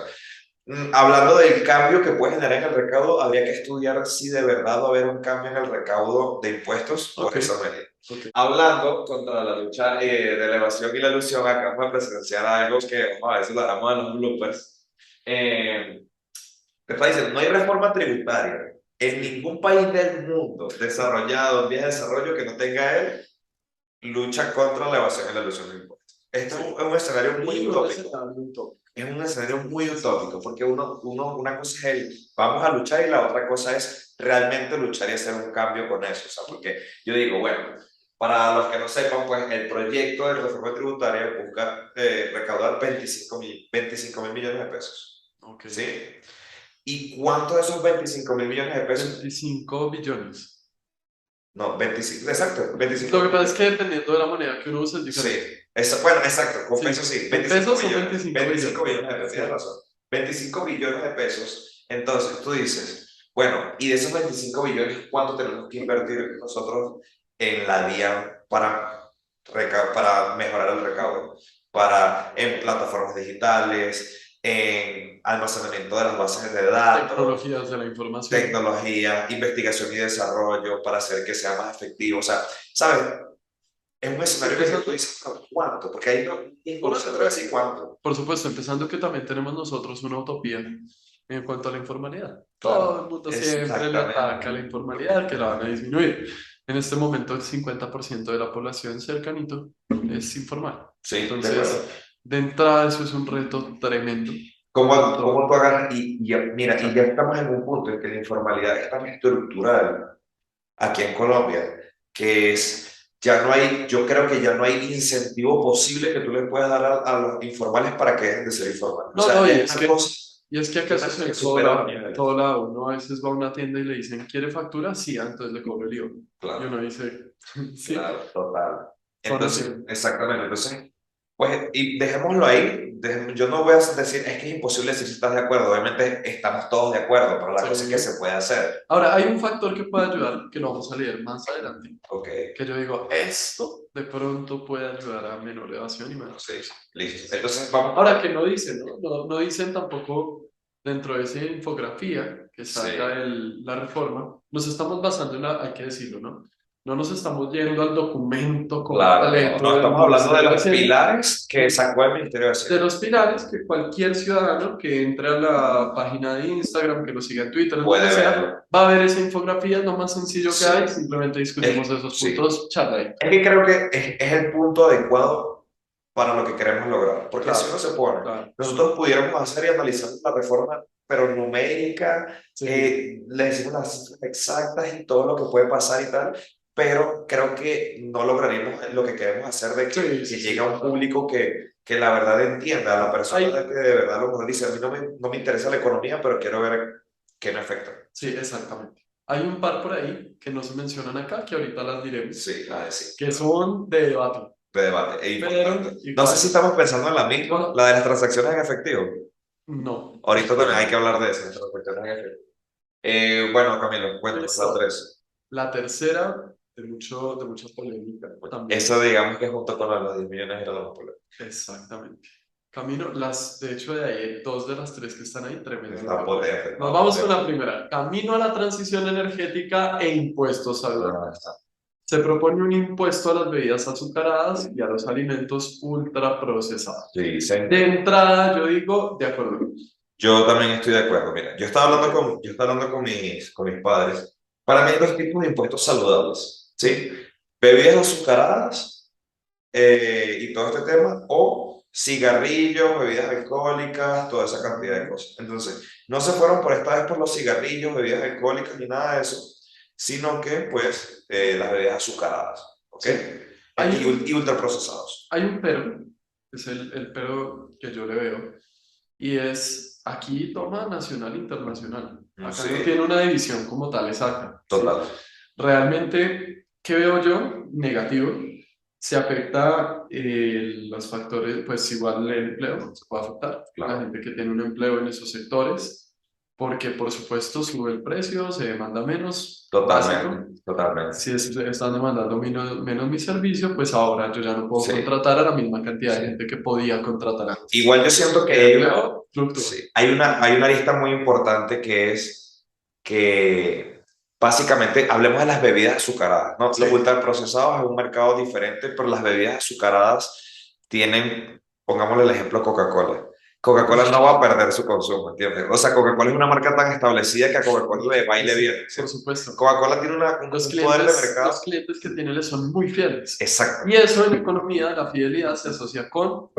hablando del cambio que puede generar en el recaudo, habría que estudiar si de verdad va a haber un cambio en el recaudo de impuestos por ok, esa medida. ok. Hablando contra la lucha de elevación y la ilusión, acá vamos a presenciar algo que vamos a ver si lo dejamos en los bloopers. Eh, te está diciendo, no hay reforma tributaria en Sí. ningún país del mundo desarrollado, en vías de desarrollo, que no tenga él lucha contra la evasión y la ilusión de impuestos. Esto Sí. es un escenario muy Mínimo utópico. un Es un escenario muy utópico, porque una cosa es el vamos a luchar y la otra cosa es realmente luchar y hacer un cambio con eso. O sea, porque yo digo, bueno, para los que no sepan, pues el proyecto de reforma tributaria busca recaudar 25 mil millones de pesos. Ok. ¿Sí? ¿Y cuántos de esos 25 mil millones de pesos? 25 billones. No, 25, exacto, 25 Lo que pasa es millones. que dependiendo de la moneda que uno use es Sí, diferente. bueno, exacto, con pesos Sí, sí, en 25 pesos son millones, 25 25 billones. billones de pesos, tienes Sí, razón, 25 billones de pesos. Entonces tú dices, bueno, y de esos 25 billones, ¿cuánto tenemos que invertir nosotros en la vía para mejorar el recaudo? En plataformas digitales, en almacenamiento de las bases de datos, Tecnologías de la información. tecnología, investigación y desarrollo para hacer que sea más efectivo. O sea, ¿sabes? Es un escenario que tú Empezando, dices, "¿Pero ¿cuánto?" Porque ahí por ninguno se atreve a supuesto, decir cuánto. por supuesto, empezando que también tenemos nosotros una utopía en cuanto a la informalidad. Todo el Claro, mundo siempre le ataca a la exactamente. informalidad, que la van a disminuir. En este momento el 50% de la población cercanito es informal. Sí, de Entonces, acuerdo. de entrada eso es un reto tremendo. ¿Cómo tú Todo, agarras? Mira, y ya exacto. estamos en un punto en que la informalidad es tan estructural aquí en Colombia, que es, ya no hay, yo creo que ya no hay incentivo posible que tú le puedas dar a los informales para que dejen de ser informales. O No, sea, no, ya y y es que es acá eso una es cosa que en supera los niveles. todo lado. Uno a veces va a una tienda y le dicen, ¿quiere factura? Sí, entonces le cobro el IVA. Y Claro. uno dice, sí, Claro, total. son Entonces, así. exactamente. Entonces, pues, y dejémoslo ahí. Yo no voy a decir, es que es imposible decir si estás de acuerdo. Obviamente estamos todos de acuerdo, pero la cosa es que Sí. se puede hacer. Ahora, hay un factor que puede ayudar, que lo vamos a leer más adelante, Ok, que yo digo, esto de pronto puede ayudar a menor evasión y menor sí, corrupción. listo. Entonces, vamos. Ahora, que no dicen, ¿no? No dicen tampoco dentro de esa infografía que Sí, saca la reforma, nos estamos basando en la, hay que decirlo, ¿no? No nos estamos yendo al documento claro, no, no, completo del estamos hablando de Ministerio de los Hacienda, pilares que sacó el Ministerio de de Hacienda. los pilares que cualquier ciudadano que entre a la página de Instagram, que lo siga en Twitter, en donde Puede sea, verlo. va a ver esa infografía, es lo más sencillo que hay, Sí, simplemente discutimos esos sí. puntos, charla ahí. Es que creo que es el punto adecuado para lo que queremos lograr. Porque si uno Claro, se pone, claro, nosotros pudiéramos hacer y analizar la reforma, pero numérica, sí, le decimos las cifras exactas y todo lo que puede pasar y tal, pero creo que no lograríamos lo que queremos hacer de sí, que sí, llegue sí, a un total. público que la verdad entienda, a la persona Hay, que de verdad a lo mejor dice, a mí no me interesa la economía, pero quiero ver qué me afecta. sí, exactamente. Hay un par por ahí que no se mencionan acá, que ahorita las diremos, Sí, a decir. que son de debate, De debate, es pero importante. No sé si igual, estamos pensando en la misma, la de las transacciones en efectivo. no. Ahorita también hay que hablar de eso, de transacciones en efectivo. Bueno, Camilo, cuéntanos la Listo. tres. La tercera, de muchas polémicas Eso también. digamos que junto con los 10 millones era la más polémica. Exactamente. Camino, de hecho, de ahí, dos de las tres que están ahí, tremendo Está debate. potente, Nos está vamos con potente. la primera. Camino a la transición energética e impuestos Ah, salariales. está. Se propone un impuesto a las bebidas azucaradas y a los alimentos ultraprocesados. Sí, De señor. entrada, yo digo, de acuerdo. Yo también estoy de acuerdo. Mira, yo estaba hablando con mis padres. Para mí hay dos tipos de impuestos saludables, ¿sí? Bebidas azucaradas y todo este tema, o cigarrillos, bebidas alcohólicas, toda esa cantidad de cosas. Entonces, no se fueron por esta vez por los cigarrillos, bebidas alcohólicas ni nada de eso, sino que, pues, las bebidas azucaradas, ¿ok? Sí. Hay Y un, ultraprocesados. hay un pero, es el pero que yo le veo, y es aquí toma nacional e internacional. Acá Sí, no tiene una división como tal exacta, ¿sí? total. Realmente, ¿qué veo yo? Negativo. Se afecta los factores, pues igual el empleo se puede afectar. La Claro, gente que tiene un empleo en esos sectores, porque por supuesto sube el precio, se demanda menos, básico. totalmente, totalmente. Si están demandando menos mi servicio, pues ahora yo ya no puedo Sí, contratar a la misma cantidad de sí. gente que podía contratar antes. Igual yo siento que El empleo fluctúa. sí, hay una lista muy importante que es que básicamente hablemos de las bebidas azucaradas, ¿no? Los Sí, ultraprocesados es un mercado diferente, pero las bebidas azucaradas tienen, pongámosle el ejemplo Coca-Cola. Coca-Cola no va a perder su consumo, ¿entiendes? O sea, Coca-Cola es una marca tan establecida que a Coca-Cola le va y le sí, viene, ¿sí? por supuesto. Coca-Cola tiene un poder de Los mercado. clientes que tiene le son muy fieles. Y Exacto. eso en economía, la fidelidad se asocia con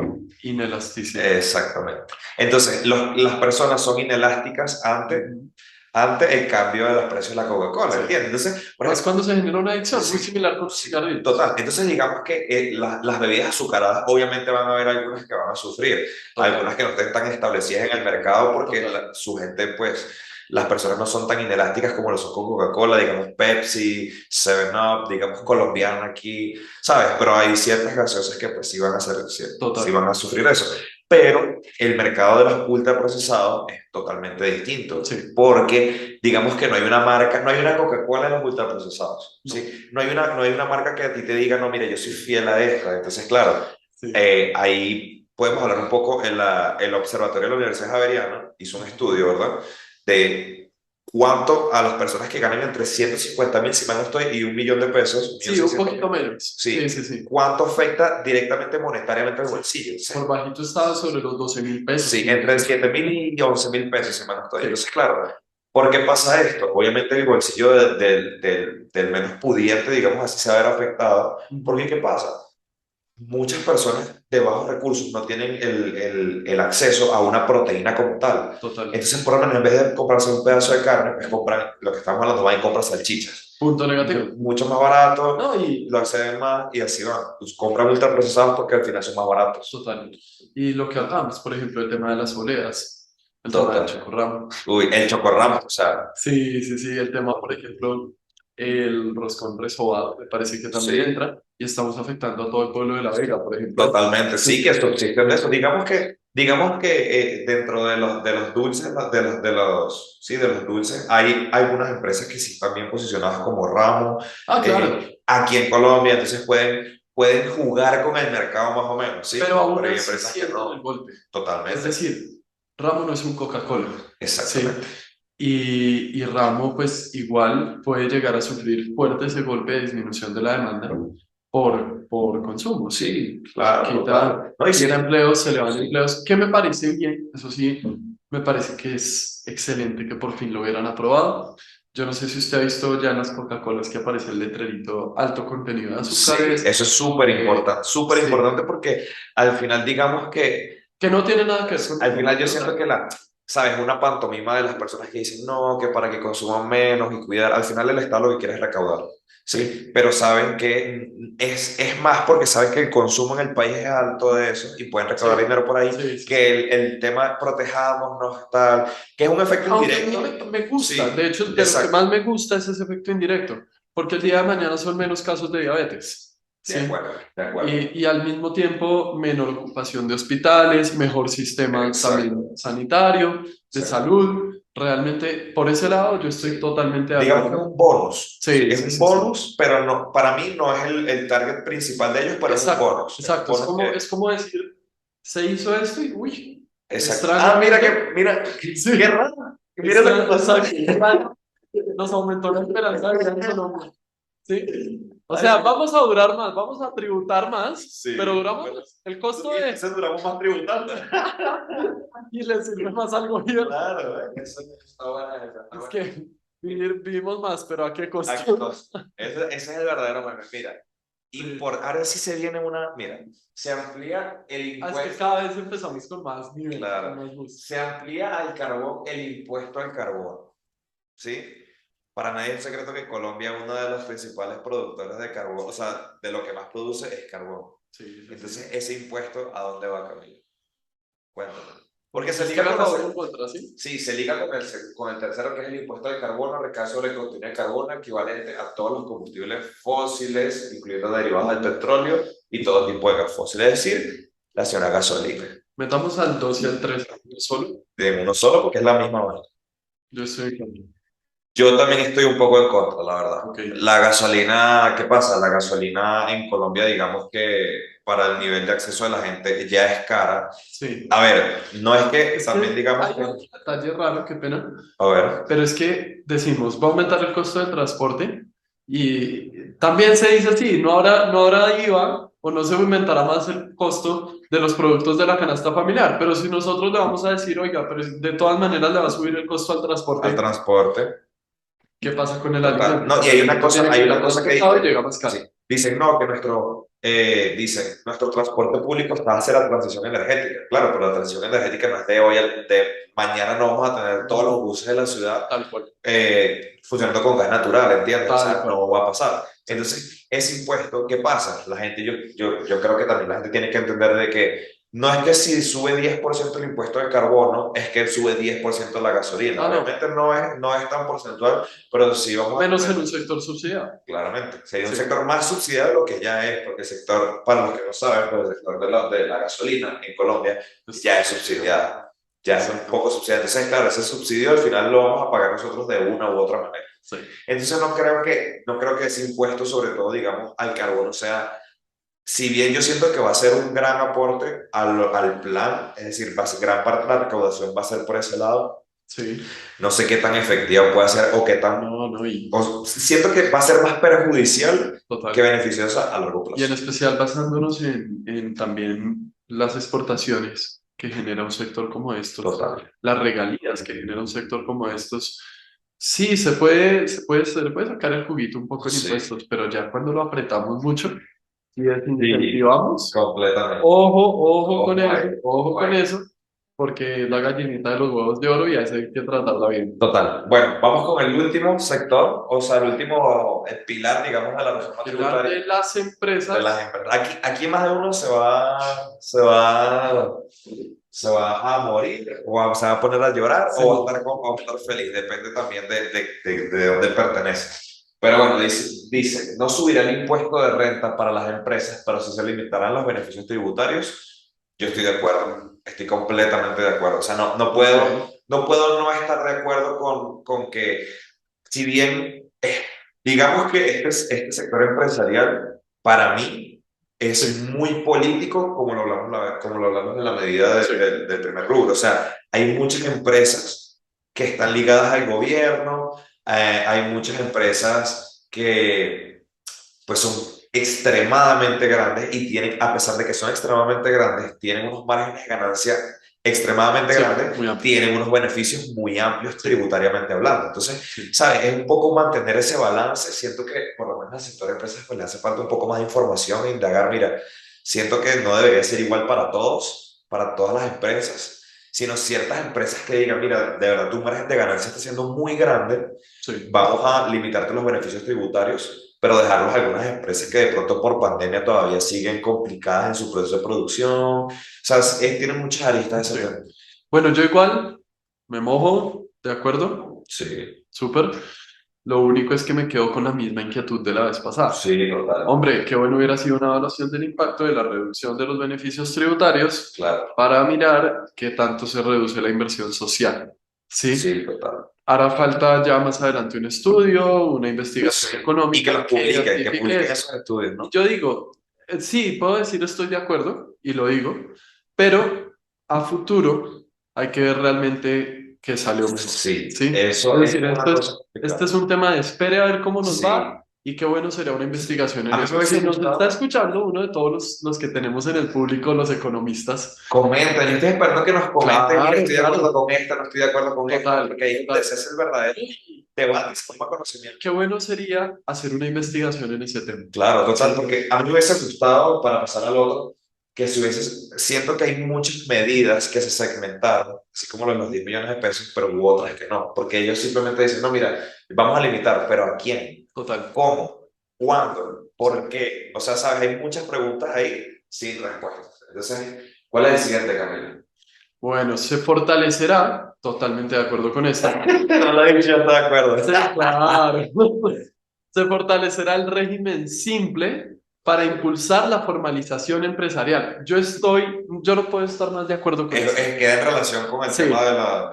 inelasticidad. Exactamente. Entonces, las personas son inelásticas Ujú. ante el cambio de los precios de la Coca-Cola, Sí. ¿entiendes? Entonces, por Más ejemplo, cuando se genera una adicción, muy sí, similar con los sí, cigarrillos. total. Entonces, digamos que las bebidas azucaradas, obviamente van a haber algunas que van a sufrir, algunas Total, que no estén tan establecidas en el mercado porque total. su gente, pues, las personas no son tan inelásticas como lo son con Coca-Cola, digamos Pepsi, Seven up digamos colombiana aquí, ¿sabes? Pero hay ciertas gaseosas que pues sí van a ser, sí van Total. a sufrir eso. Pero el mercado de los ultraprocesados es totalmente distinto, Sí. porque digamos que no hay una marca, no hay una Coca-Cola en los ultraprocesados, No. ¿sí? No hay una marca que a ti te diga, no, mira, yo soy fiel a esta. Entonces, claro, Sí. ahí podemos hablar un poco, el Observatorio de la Universidad Javeriana hizo un estudio, ¿verdad? De cuánto a las personas que ganan entre 150.000, si mal no estoy, y 1.000.000 de pesos, Sí, un poquito 1.600.000, menos. Sí, sí, sí, sí. cuánto afecta directamente monetariamente al Sí. bolsillo. Por Entonces, bajito estaba sobre los 12.000 pesos, sí, si no entre estoy mal. 7.000 y 11.000 pesos, si mal no estoy. Sí, Entonces, claro, ¿por qué pasa esto? Obviamente el bolsillo del menos pudiente, digamos así, se va a ver afectado. ujú, Porque, ¿qué pasa? Muchas personas de bajos recursos no tienen el acceso a una proteína como tal. total. Entonces, por lo menos, en vez de comprarse un pedazo de carne, pues compran, lo que estamos hablando, van y compran salchichas. Punto negativo. Mucho más barato, No, y lo acceden más y así van. Pues compran ultraprocesados porque al final son más baratos. total. Y lo que hablamos, por ejemplo, el tema de las oleas, el tema del Total. chocorramo. Uy, el chocorramo, o sea, Sí, sí, sí, el tema, por ejemplo, el roscón resobado, me parece que también sí. entra y estamos afectando a todo el pueblo de La Vega, por ejemplo. Totalmente, sí que subsisten de eso. Digamos que dentro de los dulces, sí, de los dulces, hay algunas empresas que sí están bien posicionadas como Ramo, Ah, claro, aquí en Colombia, entonces pueden jugar con el mercado más o menos, pero ¿sí? aún Pero hay así empresas que sienten el no, golpe. Es totalmente, decir, Ramo no es un Coca-Cola, ¿sí? exactamente. Y Ramo, pues igual puede llegar a sufrir fuerte ese golpe de disminución de la demanda por consumo, ¿sí? Sí, claro, Quita, total. No, y tira sí, empleos, se le van sí. empleos, que me parece bien, eso sí, me parece que es excelente que por fin lo hubieran aprobado. Yo no sé si usted ha visto ya en las Coca-Colas que aparece el letrerito alto contenido de Sí, azúcares, eso es súper sí, importante porque al final digamos que que no tiene nada que ver con al final nosotros, yo siento ¿verdad? que ¿sabes? Una pantomima de las personas que dicen, no, que para que consuman menos y cuidar, al final el Estado lo que quiere es recaudar, Sí, ¿sí? Pero saben que es más porque saben que el consumo en el país es alto de eso y pueden recaudar sí, dinero por ahí, sí, sí, que sí. el tema protejámonos tal, que es un efecto Aunque a mí indirecto, me gusta, de sí, hecho, de lo que exacto, más me gusta es ese efecto indirecto, porque el día de mañana son menos casos de diabetes, de ¿sí? acuerdo, de acuerdo, Y al mismo tiempo, menor ocupación de hospitales, mejor sistema exacto, también sanitario, de exacto. salud. Realmente, por ese lado, yo estoy Sí. totalmente de Digamos que es acuerdo. un bonus. Sí, Sí, es sí, un sí, sí. bonus, pero no, para mí no es el target principal de ellos, pero es un Exacto, bonus. Es un exacto. bonus que... Es como decir, se hizo esto y, uy, Exacto. Ah, extrañamente, mira, qué sí, raro. Mira lo que pasó. exacto. Nos aumentó la esperanza de vida en Colombia. ¿Sí? O Ay, sea, vamos a durar más, vamos a tributar más, pero sí, duramos bueno. más. El costo Y de... entonces duramos más tributando. y le sirve más al gobierno. Claro, eso está buena esa, está Es buena. que vivimos más, pero ¿a qué ¿A qué costo? costo? Ese es el verdadero meme. Mira, Sí. ahora sí se viene una... Mira, se amplía el Ah, es que impuesto. cada vez empezamos con más nivel, con Claro, más bus. se amplía al carbón el impuesto al carbón, ¿sí? Para nadie es un secreto que Colombia es uno de los principales productores de carbón, o sea, de lo que más produce es carbón. Sí, sí, Entonces, sí. ese impuesto, ¿a dónde va, Camilo? Cuéntame. Por Porque eso se usted liga a con la, favor o en contra, ¿sí? sí, se liga con el tercero, que es el impuesto al carbono, recae sobre el contenido de carbono equivalente a todos los combustibles fósiles, incluyendo derivados del petróleo y todo tipo de gas fósil, es decir, la señora gasolina. Metamos al 2 y al 3 solo. De uno solo porque es la misma vaina. Yo estoy con... Yo también estoy un poco en contra, la verdad. Ok, La gasolina, ¿qué pasa? La gasolina en Colombia, digamos que para el nivel de acceso de la gente ya es cara. sí. A ver, no es que Es también que digamos hay que, un detalle raro, qué pena, a ver, pero es que decimos, va a aumentar el costo del transporte y también se dice así, no habrá IVA o no se aumentará más el costo de los productos de la canasta familiar, pero si nosotros le vamos a decir, oiga, pero de todas maneras le va a subir el costo al al transporte, transporte, ¿qué pasa con el total. alimento? No, y El alimento tiene que hay ir a una otro cosa que mercado y dicen, llega más sí, caro. dicen no, que nuestro transporte público está hacia la transición energética. Claro, pero la transición energética no es de hoy, de mañana no vamos a tener todos los buses de la ciudad Tal cual, funcionando con gas natural, ¿entiendes? O tal sea, cual. no va a pasar. Sí. Entonces, ese impuesto, ¿qué pasa? La gente, yo creo que también la gente tiene que entender de que no es que si sube 10% el impuesto del carbono, es que sube 10% la gasolina. Ah, no, Obviamente no es tan porcentual, pero sí vamos a menos en tener, un sector subsidiado. claramente, sería un Sí, sector más subsidiado de lo que ya es, porque el sector, para los que no saben, pues el sector de la gasolina en Colombia está ya es subsidiado. subsidiado, ya es un Exacto. poco subsidiado. Entonces, claro, ese subsidio al final lo vamos a pagar nosotros de una u otra manera. Sí. Entonces no creo que ese impuesto, sobre todo, digamos, al carbono sea si bien yo siento que va a ser un gran aporte al plan, es decir, va a ser, gran parte de la recaudación va a ser por ese lado, Sí, no sé qué tan efectiva puede ser o qué tan... no, no, y siento que va a ser más perjudicial que total. beneficiosa a largo Y en plazo. especial basándonos en también las exportaciones que genera un sector como estos, Total. las regalías que genera un sector como estos. Sí, se le puede sacar el juguito un poco en Sí. impuestos, pero ya cuando lo apretamos mucho y Sí, desincentivamos, completamente. ojo Ojo con ahí. eso, porque es la gallinita de los huevos de oro y a esa hay que tratarla bien. Total. Bueno, vamos con el último sector, o sea, el último pilar, digamos, de la reforma Pilar tributaria de las de las empresas, empresas. Aquí más de uno se va a morir, se va a poner a llorar, o sí, va a estar feliz, depende también de dónde pertenece. Pero bueno, dice, no subirá el impuesto de renta para las empresas, pero sí se limitarán los beneficios tributarios. Yo estoy de acuerdo, estoy completamente de acuerdo. O sea, ok, no puedo no estar de acuerdo con que, si bien, digamos que este sector empresarial, para mí, es sí, muy político, como lo hablamos en la medida sí, del primer rubro. O sea, hay muchas empresas que están ligadas al gobierno, hay muchas empresas que pues son extremadamente grandes y tienen, a pesar de que son extremadamente grandes, tienen unos márgenes de ganancia extremadamente sí, muy grandes, amplios, tienen unos beneficios muy amplios sí, tributariamente hablando. Entonces, sí, ¿sabes? Es un poco mantener ese balance. Siento que por lo menos al sector de empresas pues, le hace falta un poco más de información e indagar. Mira, siento que no debería ser igual para todos, para todas las empresas, sino ciertas empresas que digan, mira, de verdad tu margen de ganancia está siendo muy grande, sí. vamos a limitarte los beneficios tributarios, pero dejarlos a algunas empresas que de pronto por pandemia todavía siguen complicadas en su proceso de producción. O sea, tiene muchas aristas Sí. ese tema. Bueno, yo igual me mojo, ¿de acuerdo? Sí, Súper. Lo único es que me quedo con la misma inquietud de la vez pasada. sí, total, Hombre, qué bueno hubiera sido una evaluación del impacto de la reducción de los beneficios tributarios claro, para mirar qué tanto se reduce la inversión social. ¿Sí? sí, total. Hará falta ya más adelante un estudio, una investigación Sí. Y que económica los que que identifique publiquen eso. esos estudios, Y ¿no? yo digo, sí, puedo decir estoy de acuerdo y lo digo, pero a futuro hay que ver realmente qué salió mejor, Sí, ¿sí? Es eso es decir, una cosa este es complicada. un tema de espere a ver cómo nos Sí, va y qué bueno sería una sí. investigación A en mí me eso. hubiese Si nos está gustado. escuchando uno de todos los que tenemos en el público, los economistas, Comenten, yo estoy esperando que nos comenten, mira, claro, estoy de acuerdo claro, con esta, no estoy de acuerdo con esta, total, porque ahí es donde total. ese es el verdadero debate, se toma conocimiento. Qué bueno sería hacer una investigación en ese tema. Claro, total, Sí, porque a mí me hubiese gustado, para pasar al otro, que si hubiese, siento que hay muchas medidas que se segmentaron, así como lo de los 10 millones de pesos, pero hubo otras que no, porque ellos simplemente dicen, no, mira, vamos a limitar, pero ¿a quién? total. ¿Cómo? ¿Cuándo? Sí. ¿Por qué? O sea, sabes, hay muchas preguntas ahí sin respuestas. Entonces, ¿cuál es el siguiente, Camila? Bueno, se fortalecerá, totalmente de acuerdo con esta. No lo he dicho, yo estoy de acuerdo. Sí, claro. Se fortalecerá el régimen simple para impulsar la formalización empresarial. Yo no puedo estar más de acuerdo con esto. Queda en relación con el tema Sí, de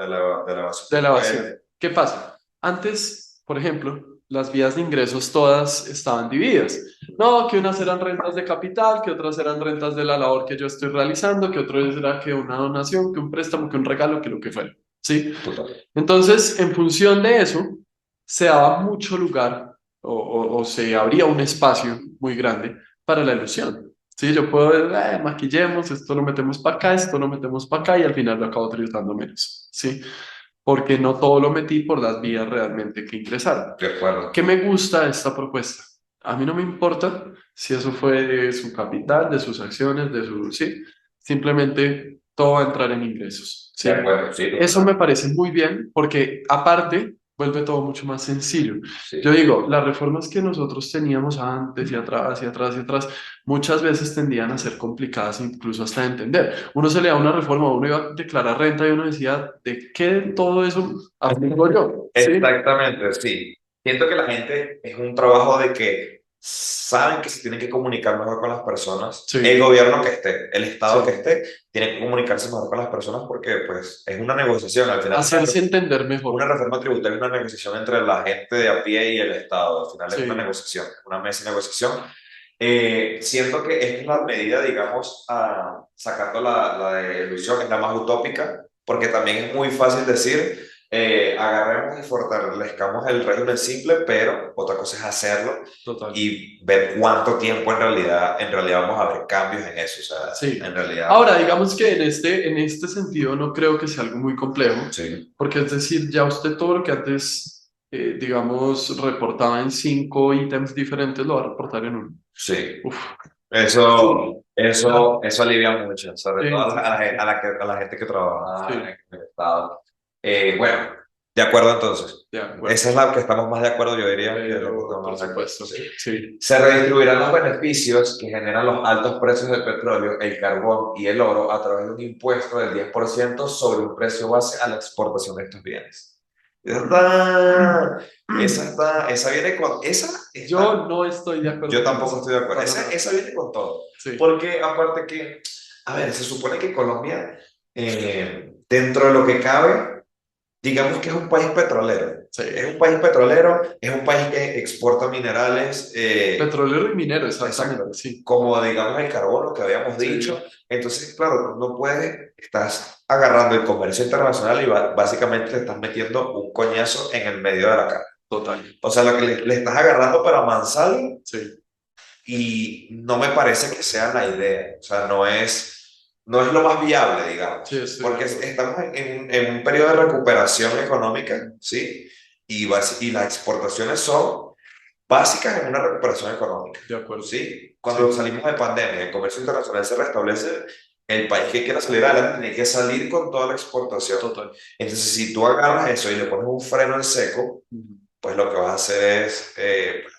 la evasión de de la evasión. impuestos. ¿Qué pasa? Antes, por ejemplo, las vías de ingresos todas estaban divididas. No, que unas eran rentas de capital, que otras eran rentas de la labor que yo estoy realizando, que otro era que una donación, que un préstamo, que un regalo, que lo que fuera. ¿Sí? Total. Entonces, en función de eso, se daba mucho lugar o se abría un espacio muy grande para la ilusión. Sí, yo puedo ver, maquillemos, esto lo metemos para acá, esto lo metemos para acá y al final lo acabo tributando menos. Sí, porque no todo lo metí por las vías realmente que ingresaron. De acuerdo. ¿Qué me gusta de esta propuesta? A mí no me importa si eso fue de su capital, de sus acciones, de su... Sí, simplemente todo va a entrar en ingresos. De Sí, acuerdo, sí, eso me total. parece muy bien porque aparte vuelve todo mucho más sencillo. Yo Sí. digo, las reformas que nosotros teníamos antes y atrás y atrás y atrás, muchas veces tendían a ser complicadas incluso hasta de entender. Uno se le da una reforma, uno iba a declarar renta y uno decía, ¿de qué de todo eso aplico yo? ¿Sí? Exactamente, sí. Siento que la gente es un trabajo de que saben que se tienen que comunicar mejor con las personas. El Sí, gobierno que esté, el Estado que sí. esté, tiene que comunicarse mejor con las personas porque pues es una negociación. Al final Hacerse entender una mejor. reforma tributaria es una negociación entre la gente de a pie y el Estado. Al final es una Sí, negociación, una mesa de negociación. Siento que esta es la medida, digamos, sacando la de ilusión, es la más utópica, porque también es muy fácil decir, agarremos y fortalezcamos el régimen simple, pero otra cosa es hacerlo Total. y ver cuánto tiempo en realidad vamos a ver cambios en eso. O sea, Sí. en realidad, Ahora, digamos que en este sentido no creo que sea algo muy complejo, sí, porque es decir, ya usted todo lo que antes, digamos, reportaba en 5 ítems diferentes, lo va a reportar en uno. sí. Uf, Eso, ya. eso, eso alivia mucho, sobre todo Sí, sí, sí, sí. a la gente que trabaja Sí, en el Estado. Bueno, de acuerdo entonces. de acuerdo. Esa es la que estamos más de acuerdo, yo diría que es la que Pero, estamos por más de acuerdo. supuesto, Sí. sí, Se redistribuirán los beneficios que generan los altos precios del petróleo, el carbón y el oro a través de un impuesto del 10% sobre un precio base a la exportación de estos bienes. Esa viene con, esa está, yo no estoy de acuerdo yo con tampoco eso, estoy de acuerdo. para Esa, nada. esa viene con todo. Sí, Porque aparte que, a ver, se supone que Colombia, dentro de lo que cabe, digamos que es un país petrolero. sí. Es un país petrolero, es un país que exporta minerales, Petrolero y minero, exacto, exactamente, sí. como digamos el carbono que habíamos dicho. Sí, Entonces, claro, tú no puedes, estás agarrando el comercio internacional y básicamente le estás metiendo un coñazo en el medio de la cara. total. O sea, lo que le estás agarrando pero a mansalva Sí, y no me parece que sea la idea. O sea, no es lo más viable, sí, digamos, estoy de porque acuerdo. estamos en un periodo de recuperación económica, ¿sí? Y las exportaciones son básicas en una recuperación económica, De acuerdo. ¿sí? Cuando Sí, salimos de pandemia, el comercio internacional se restablece, el país que quiera salir adelante tiene que salir con toda la exportación. total. Entonces, si tú agarras eso y le pones un freno en seco, Ujú. pues lo que vas a hacer es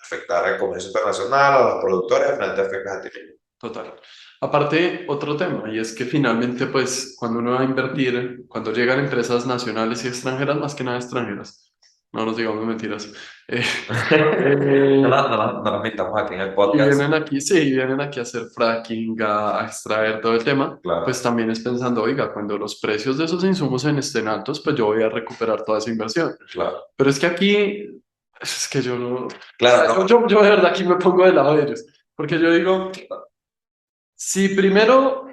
afectar al comercio internacional, a los productores, al final te afectas a ti mismo. Total. Aparte, otro tema, y es que finalmente, pues, cuando uno va a invertir, cuando llegan empresas nacionales y extranjeras, más que nada extranjeras, no nos digamos mentiras, eh, eh, No nos metamos aquí en el y podcast. vienen aquí, sí, vienen aquí a hacer fracking, a extraer todo el tema, pues Claro, también es pensando, oiga, cuando los precios de esos insumos estén altos, pues yo voy a recuperar toda esa inversión. claro. Pero es que aquí, es que yo no, o Claro, sea, no. yo de verdad aquí me pongo del lado de ellos, porque yo digo, si primero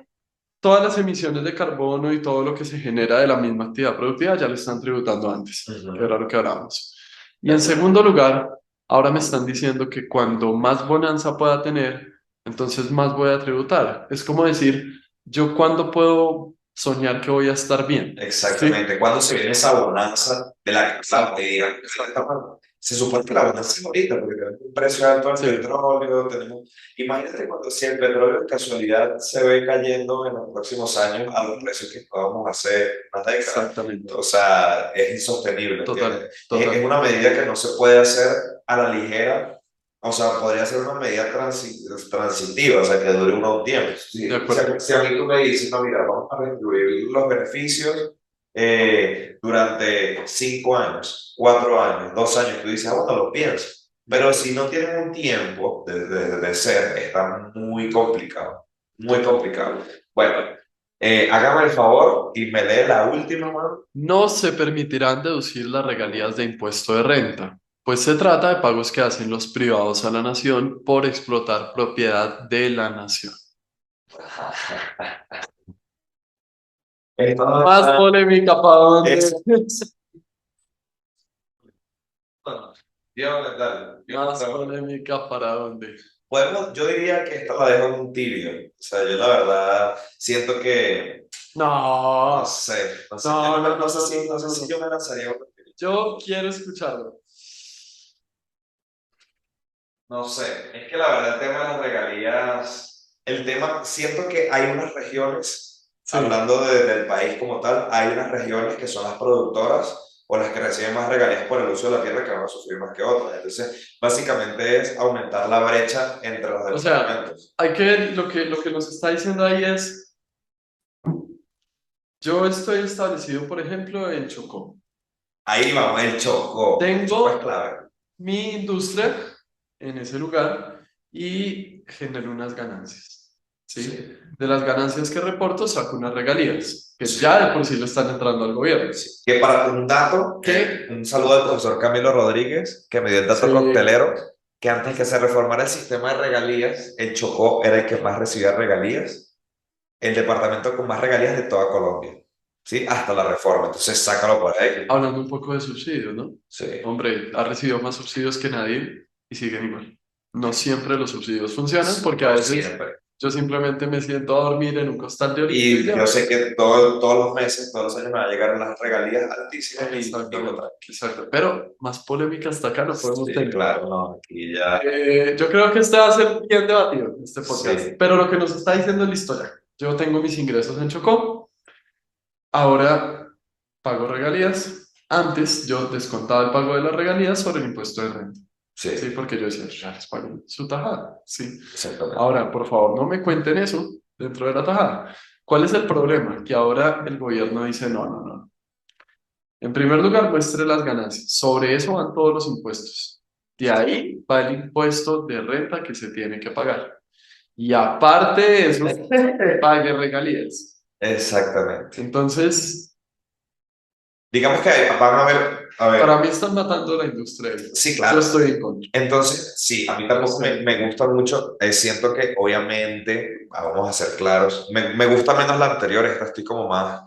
todas las emisiones de carbono y todo lo que se genera de la misma actividad productiva ya lo están tributando antes, que Ujú. era lo que hablábamos. Y De en acuerdo. segundo lugar, ahora me están diciendo que cuando más bonanza pueda tener, entonces más voy a tributar. Es como decir, ¿yo cuándo puedo soñar que voy a estar bien? ¿Sí? Exactamente. Cuando se viene esa bonanza de la que Exacto, hablamos, y digan, exactamente. se supone que la bonanza es ahorita, porque tenemos un precio alto del Sí, petróleo, tenemos... Imagínate cuando si el petróleo de casualidad se ve cayendo en los próximos años a los precios que estábamos hace unas décadas. exactamente. O sea, es insostenible, Total, ¿entiendes? Es total. una medida que no se puede hacer a la ligera. O sea, podría ser una medida transitiva, o sea, que dure un tiempo. De Si acuerdo. a mí tú me dices, no, mira, vamos a distribuir los beneficios durante 5 años, 4 años, 2 años, tú dices, ah, bueno, lo pienso. De Pero si acuerdo. no tienen un tiempo de ser, está muy complicado, muy Total. complicado. Bueno, hágame el favor y me lee la última, mano. No se permitirán deducir las regalías de impuesto de renta, pues se trata de pagos que hacen los privados a la nación por explotar propiedad de la nación. Esto no Más está- polémica para dónde. es- Dios, dale, Más polémica para dónde. yo diría que esta la dejo en un tibio. O sea, yo la verdad siento que, no No, sé, no sé, yo no, no, no, no, no sé no, no, si, no no, sé no, si no. yo me lanzaría una tibia. Yo quiero escucharlo. No sé, es que la verdad el tema de las regalías, el tema, siento que hay unas regiones, Sí, hablando del país como tal, hay unas regiones que son las productoras o las que reciben más regalías por el uso de la tierra que van a sufrir más que otras. Entonces, básicamente es aumentar la brecha entre los o sea, departamentos. hay que ver lo que nos está diciendo ahí es, yo estoy establecido, por ejemplo, en Chocó. Ahí vamos, el Chocó es Tengo clave. mi industria en ese lugar y genero unas ganancias, ¿sí? Sí, De las ganancias que reporto saco unas regalías, que sí. ya de por sí le están entrando al gobierno. Sí. Que para un dato, Que, un saludo al profesor Camilo Rodríguez, que me dio el dato sí, coctelero. que antes que se reformara el sistema de regalías, el Chocó era el que más recibía regalías, el departamento con más regalías de toda Colombia, ¿sí? Hasta la reforma. Entonces, sácalo por ahí. Hablando un poco de subsidios, ¿no? Sí, Hombre, ha recibido más subsidios que nadie y siguen igual. No siempre los subsidios funcionan porque a no veces siempre. yo simplemente me siento a dormir en un costal de orito y Y yo ya. sé que todos los meses, todos los años me van a llegar las regalías altísimas y digo, Exactamente, tranqui. exacto. Pero más polémica hasta acá no podemos Sí, tener. claro, no, aquí ya. Yo creo que este va a ser bien debatido, este podcast. Sí, Pero lo que nos está diciendo es la historia. Yo tengo mis ingresos en Chocó, ahora pago regalías. Antes yo descontaba el pago de las regalías sobre el impuesto de renta. Sí, sí, porque yo decía, ya les pago su tajada. Sí. exactamente. Ahora, por favor, no me cuenten eso dentro de la tajada. ¿Cuál es el problema? Que ahora el gobierno dice, no, no, no. En primer lugar, muestre las ganancias. Sobre eso van todos los impuestos. De ahí va el impuesto de renta que se tiene que pagar. Y aparte de eso, pague regalías. Exactamente. Entonces, Digamos que van a para ver, mí están matando la industria. sí, Yo claro. estoy en contra. Entonces, sí, a mí Yo tampoco estoy en me contra. gusta mucho. Siento que obviamente, vamos a ser claros, me gusta menos la anterior, esta estoy como más.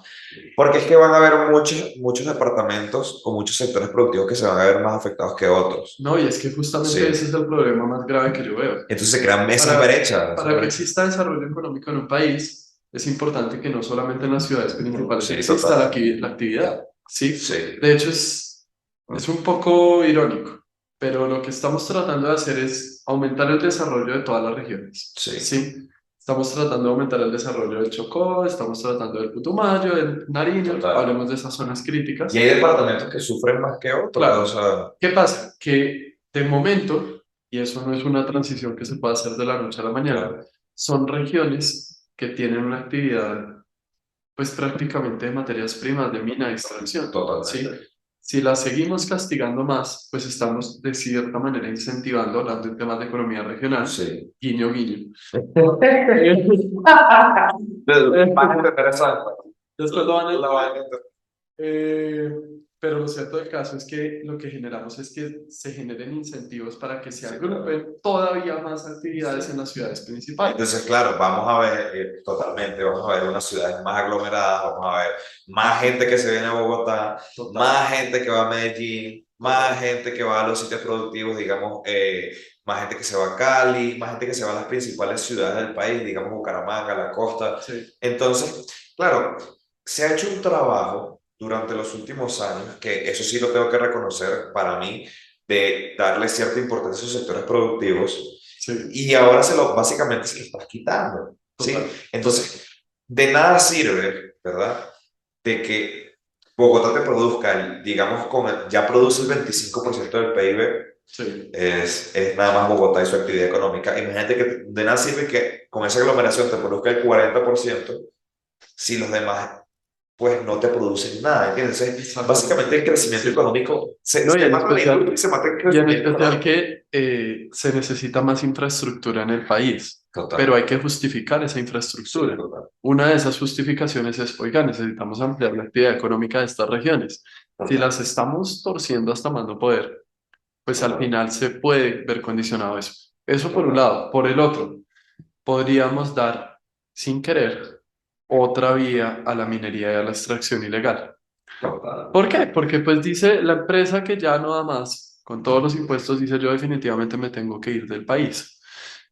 Porque es que van a haber muchos departamentos o muchos sectores productivos que se van a ver más afectados que otros. No, y es que justamente ese es Sí. el problema más grave que yo veo. Entonces se crean esas Para, brechas, esas para que brechas. exista desarrollo económico en un país, es importante que no solamente en las ciudades principales Sí, exista total. la actividad, ¿sí? Sí. De hecho, es un poco irónico, pero lo que estamos tratando de hacer es aumentar el desarrollo de todas las regiones, Sí, ¿sí? Estamos tratando de aumentar el desarrollo del Chocó, estamos tratando del Putumayo, del Nariño, total. hablemos de esas zonas Y críticas. hay departamentos que sufren más que otros, o Claro, sea, ¿qué pasa? Que de momento, y eso no es una transición que se pueda hacer de la noche a la mañana, claro, son regiones que tienen una actividad, pues prácticamente de materias primas, de mina, de extracción, ¿sí? totalmente. Si las seguimos castigando más, pues estamos de cierta manera incentivando, hablando en temas de economía regional, Sí. guiño, guiño. Más interesante. Después lo van a La entender. vaina. Eh, pero lo cierto del caso es que lo que generamos es que se generen incentivos para que se Sí, claro. agrupen todavía más actividades en Sí. las ciudades principales. Entonces, claro, vamos a ver totalmente, vamos a ver unas ciudades más aglomeradas, vamos a ver más gente que se viene a Bogotá, Total, más gente que va a Medellín, más total. gente que va a los sitios productivos, digamos, más gente que se va a Cali, más gente que se va a las principales ciudades del país, digamos Bucaramanga, la costa. Sí, Entonces, claro, se ha hecho un trabajo durante los últimos años, que eso sí lo tengo que reconocer para mí, de darle cierta importancia a esos sectores productivos sí, y ahora básicamente se lo estás quitando, ¿sí? total, total. Entonces, de nada sirve, ¿verdad? De que Bogotá te produzca, digamos, ya produce el 25% del PIB, Sí, es nada más Bogotá y su actividad económica. Imagínate que de nada sirve que con esa aglomeración te produzca el 40% si los demás pues no te producen nada, ¿entiendes? Entonces, exactamente. básicamente el crecimiento Sí. económico, No, se mata la industria y se mata el y en crecimiento especial económico. que se necesita más infraestructura en el país, pero Total, hay que justificar esa sí, infraestructura. total. Una de esas justificaciones es, oiga, necesitamos ampliar la actividad económica de estas regiones. Si Total, las estamos torciendo hasta más no poder, pues al total, final se puede ver condicionado eso. Eso por un total, lado. Por el otro, podríamos dar, sin querer, otra vía a la minería y a la extracción ilegal. total. ¿Por qué? Porque pues dice la empresa que ya no da más, con todos los impuestos, dice yo definitivamente me tengo que ir del país.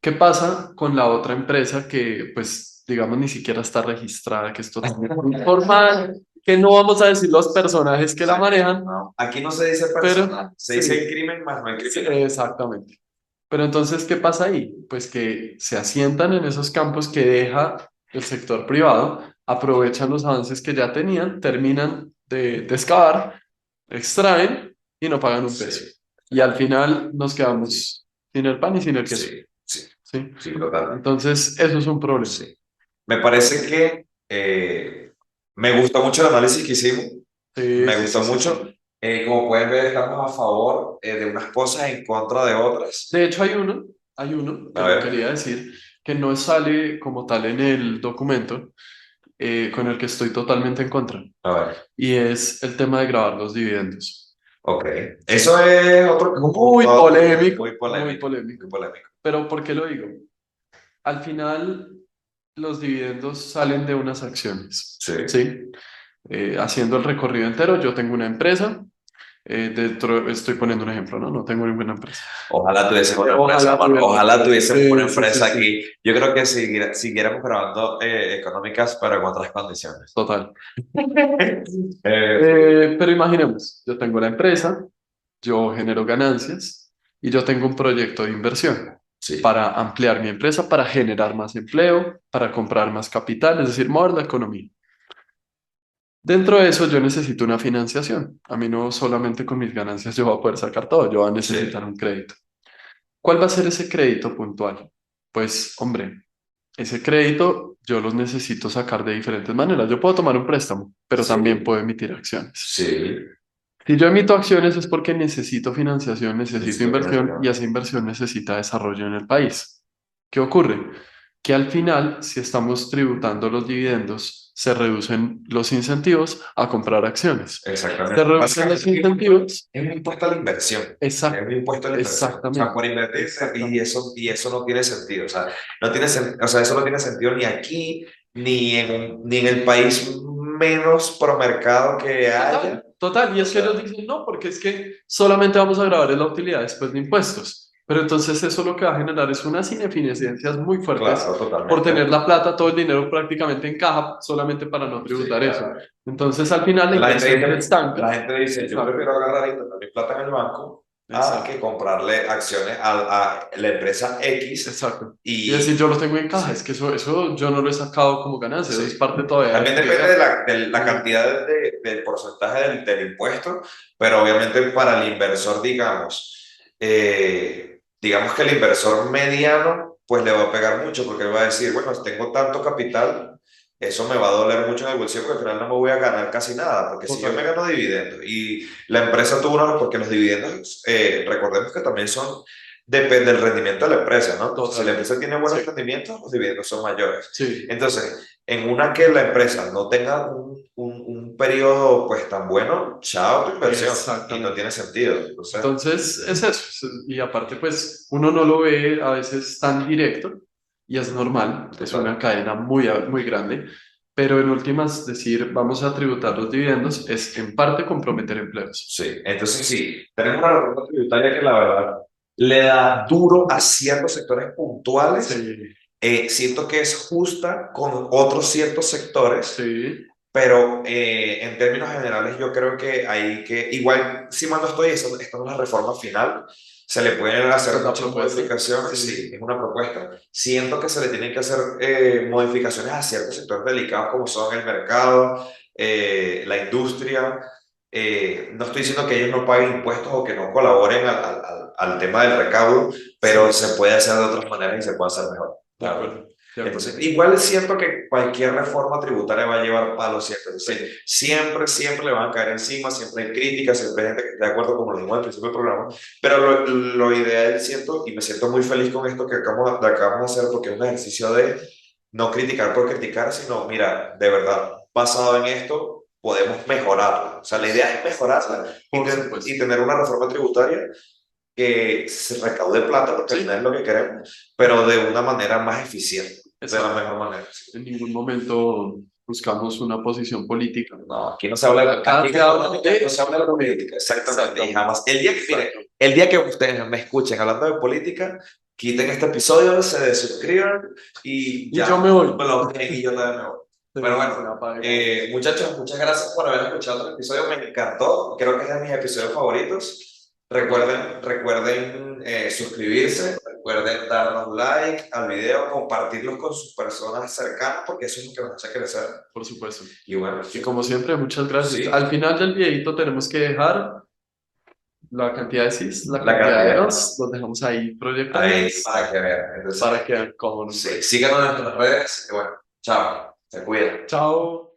¿Qué pasa con la otra empresa que pues digamos ni siquiera está registrada, que es totalmente informal, que no vamos a decir los personajes que la Exacto. manejan, No, aquí no se dice pero personal, se dice el sí, crimen más no el sí, criminal. exactamente. Pero entonces, ¿qué pasa ahí? Pues que se asientan en esos campos que deja el sector privado, aprovechan los avances que ya tenían, terminan de excavar, extraen y no pagan un peso. Sí, Y al final nos quedamos sin el pan y sin el queso, sí, sí, ¿sí? sí, totalmente. Entonces, eso es un problema. Sí. Me parece que me gustó mucho el análisis que hicimos, Sí, me sí, gustó sí, sí, mucho. sí. Como pueden ver, estamos a favor de unas cosas en contra de otras. De hecho, hay uno que A lo ver, quería decir, que no sale como tal en el documento, con el que estoy totalmente en contra. a ver. Y es el tema de grabar los dividendos. Ok. Eso es otro Muy punto polémico, muy muy polémico. Muy polémico. polémico. Pero ¿por qué lo digo? Al final, los dividendos salen de unas acciones, Sí. ¿sí? Haciendo el recorrido entero, yo tengo una empresa, estoy poniendo un ejemplo, ¿no? No tengo ninguna empresa. Ojalá tuviésemos una empresa, Ojalá mano. tuviera una Ojalá empresa. tuviésemos una Sí, sí, sí, empresa sí, aquí. Yo creo que siguiéramos grabando económicas, pero en otras condiciones. total. Eh, Pero imaginemos, yo tengo la empresa, yo genero ganancias y yo tengo un proyecto de inversión sí, para ampliar mi empresa, para generar más empleo, para comprar más capital, es decir, mover la economía. Dentro de eso yo necesito una financiación. A mí no solamente con mis ganancias yo voy a poder sacar todo, yo voy a necesitar sí, un crédito. ¿Cuál va a ser ese crédito puntual? Pues, hombre, ese crédito yo los necesito sacar de diferentes maneras. Yo puedo tomar un préstamo, pero también sí, puedo emitir acciones. sí. Si yo emito acciones es porque necesito financiación, necesito Necesito inversión y financiación. esa inversión necesita desarrollo en el país. ¿Qué ocurre? Que al final, si estamos tributando los dividendos, se reducen los incentivos a comprar acciones. Se Exactamente. reducen los Básicamente incentivos. es un impuesto a la inversión. Es un impuesto a la inversión. O sea, Exactamente, por invertir exactamente. y eso no tiene sentido. O sea, o sea, eso no tiene sentido ni aquí, ni en el país menos promercado que haya. Total, total. Y O es que ellos sea, dicen, no, porque es que solamente vamos a grabar en la utilidad después de impuestos. Pero entonces eso lo que va a generar es unas ineficiencias muy fuertes claro, por tener totalmente. la plata, todo el dinero prácticamente en caja, solamente para no Sí, tributar eso. claro. Entonces al final la inversión se estanca. La gente dice, yo Exacto, prefiero agarrar y poner mi plata en el banco a que exacto, comprarle acciones a la empresa X exacto. Y decir, yo y lo tengo en caja, es sí, que eso yo no lo he sacado como ganancia, eso es sí. parte todavía de También mi depende idea. de la cantidad del porcentaje del impuesto, pero obviamente para el inversor, digamos que el inversor mediano, pues le va a pegar mucho porque él va a decir, bueno, tengo tanto capital, eso me va a doler mucho en el bolsillo porque al final no me voy a ganar casi nada, porque si yo me Total, gano dividendos y la empresa tuvo una, porque los dividendos, recordemos que también son, depende del rendimiento de la empresa, ¿no? Entonces, si la totalmente. empresa tiene Sí, buenos rendimientos, los dividendos son mayores. sí, Entonces, en una que la empresa no tenga un periodo pues tan bueno, chao tu inversión y no exactamente. tiene sentido. Entonces, Entonces, es eso. Y aparte, pues, uno no lo ve a veces tan directo y es normal, es una total. cadena muy grande, pero en últimas, decir, vamos a tributar los dividendos es en parte comprometer empleos. Sí, entonces sí, tenemos una reforma tributaria que la verdad le da duro a ciertos sectores puntuales. Sí, Siento que es justa con otros ciertos sectores. sí, Pero en términos generales yo creo que hay que, igual si mal no estoy, esta no es la reforma final, se le pueden esta hacer es la muchas propuesta. modificaciones, Sí, sí, es una propuesta. Siento que se le tienen que hacer modificaciones a ciertos sectores delicados como son el mercado, la industria. No estoy diciendo que ellos no paguen impuestos o que no colaboren al tema del recaudo, pero sí, se puede hacer de otras maneras y se puede hacer mejor, de la verdad. acuerdo, de acuerdo. Entonces, igual es cierto que cualquier reforma tributaria va a llevar palos siempre. Sí, Entonces, siempre le van a caer encima, siempre hay críticas, siempre hay gente que está de acuerdo, como lo dijimos al principio del programa. Pero lo ideal siento, y me siento muy feliz con esto que acabamos de hacer, porque es un ejercicio de no criticar por criticar, sino, mira, de verdad, basado en esto, podemos mejorarla. O sea, la idea es mejorarla por y supuesto. tener una reforma tributaria que se recaude plata, porque al final es Sí, lo que queremos, pero de una manera más eficiente, de la exacto. mejor manera. Sí. En ningún momento buscamos una posición política. No, aquí no se habla de, Acá aquí se habla no de se habla de economía. política, exactamente, y Exactamente. jamás. El día que, mire, Exacto. el día que ustedes me escuchen hablando de política, quiten este episodio, se desuscriban y Y yo ya, me voy. me lo dejen y yo también me voy. Pero Sí, se bueno, apague. muchachos, muchas gracias por haber escuchado otro episodio, me encantó, creo que es de mis episodios favoritos. Total, Recuerden suscribirse, recuerden darnos like al video, compartirlos con sus personas cercanas, porque eso es lo que nos hace crecer. por supuesto. Y bueno, Y como siempre, muchas gracias. sí, Al final del videito tenemos que dejar la cantidad de sís, la la cantidad de cantidad. los, los dejamos ahí Ahí proyectados para que vean. Entonces, para que vean cómo nos sí, fue. síganos en nuestras redes. Y bueno, chao, se cuidan. Chao.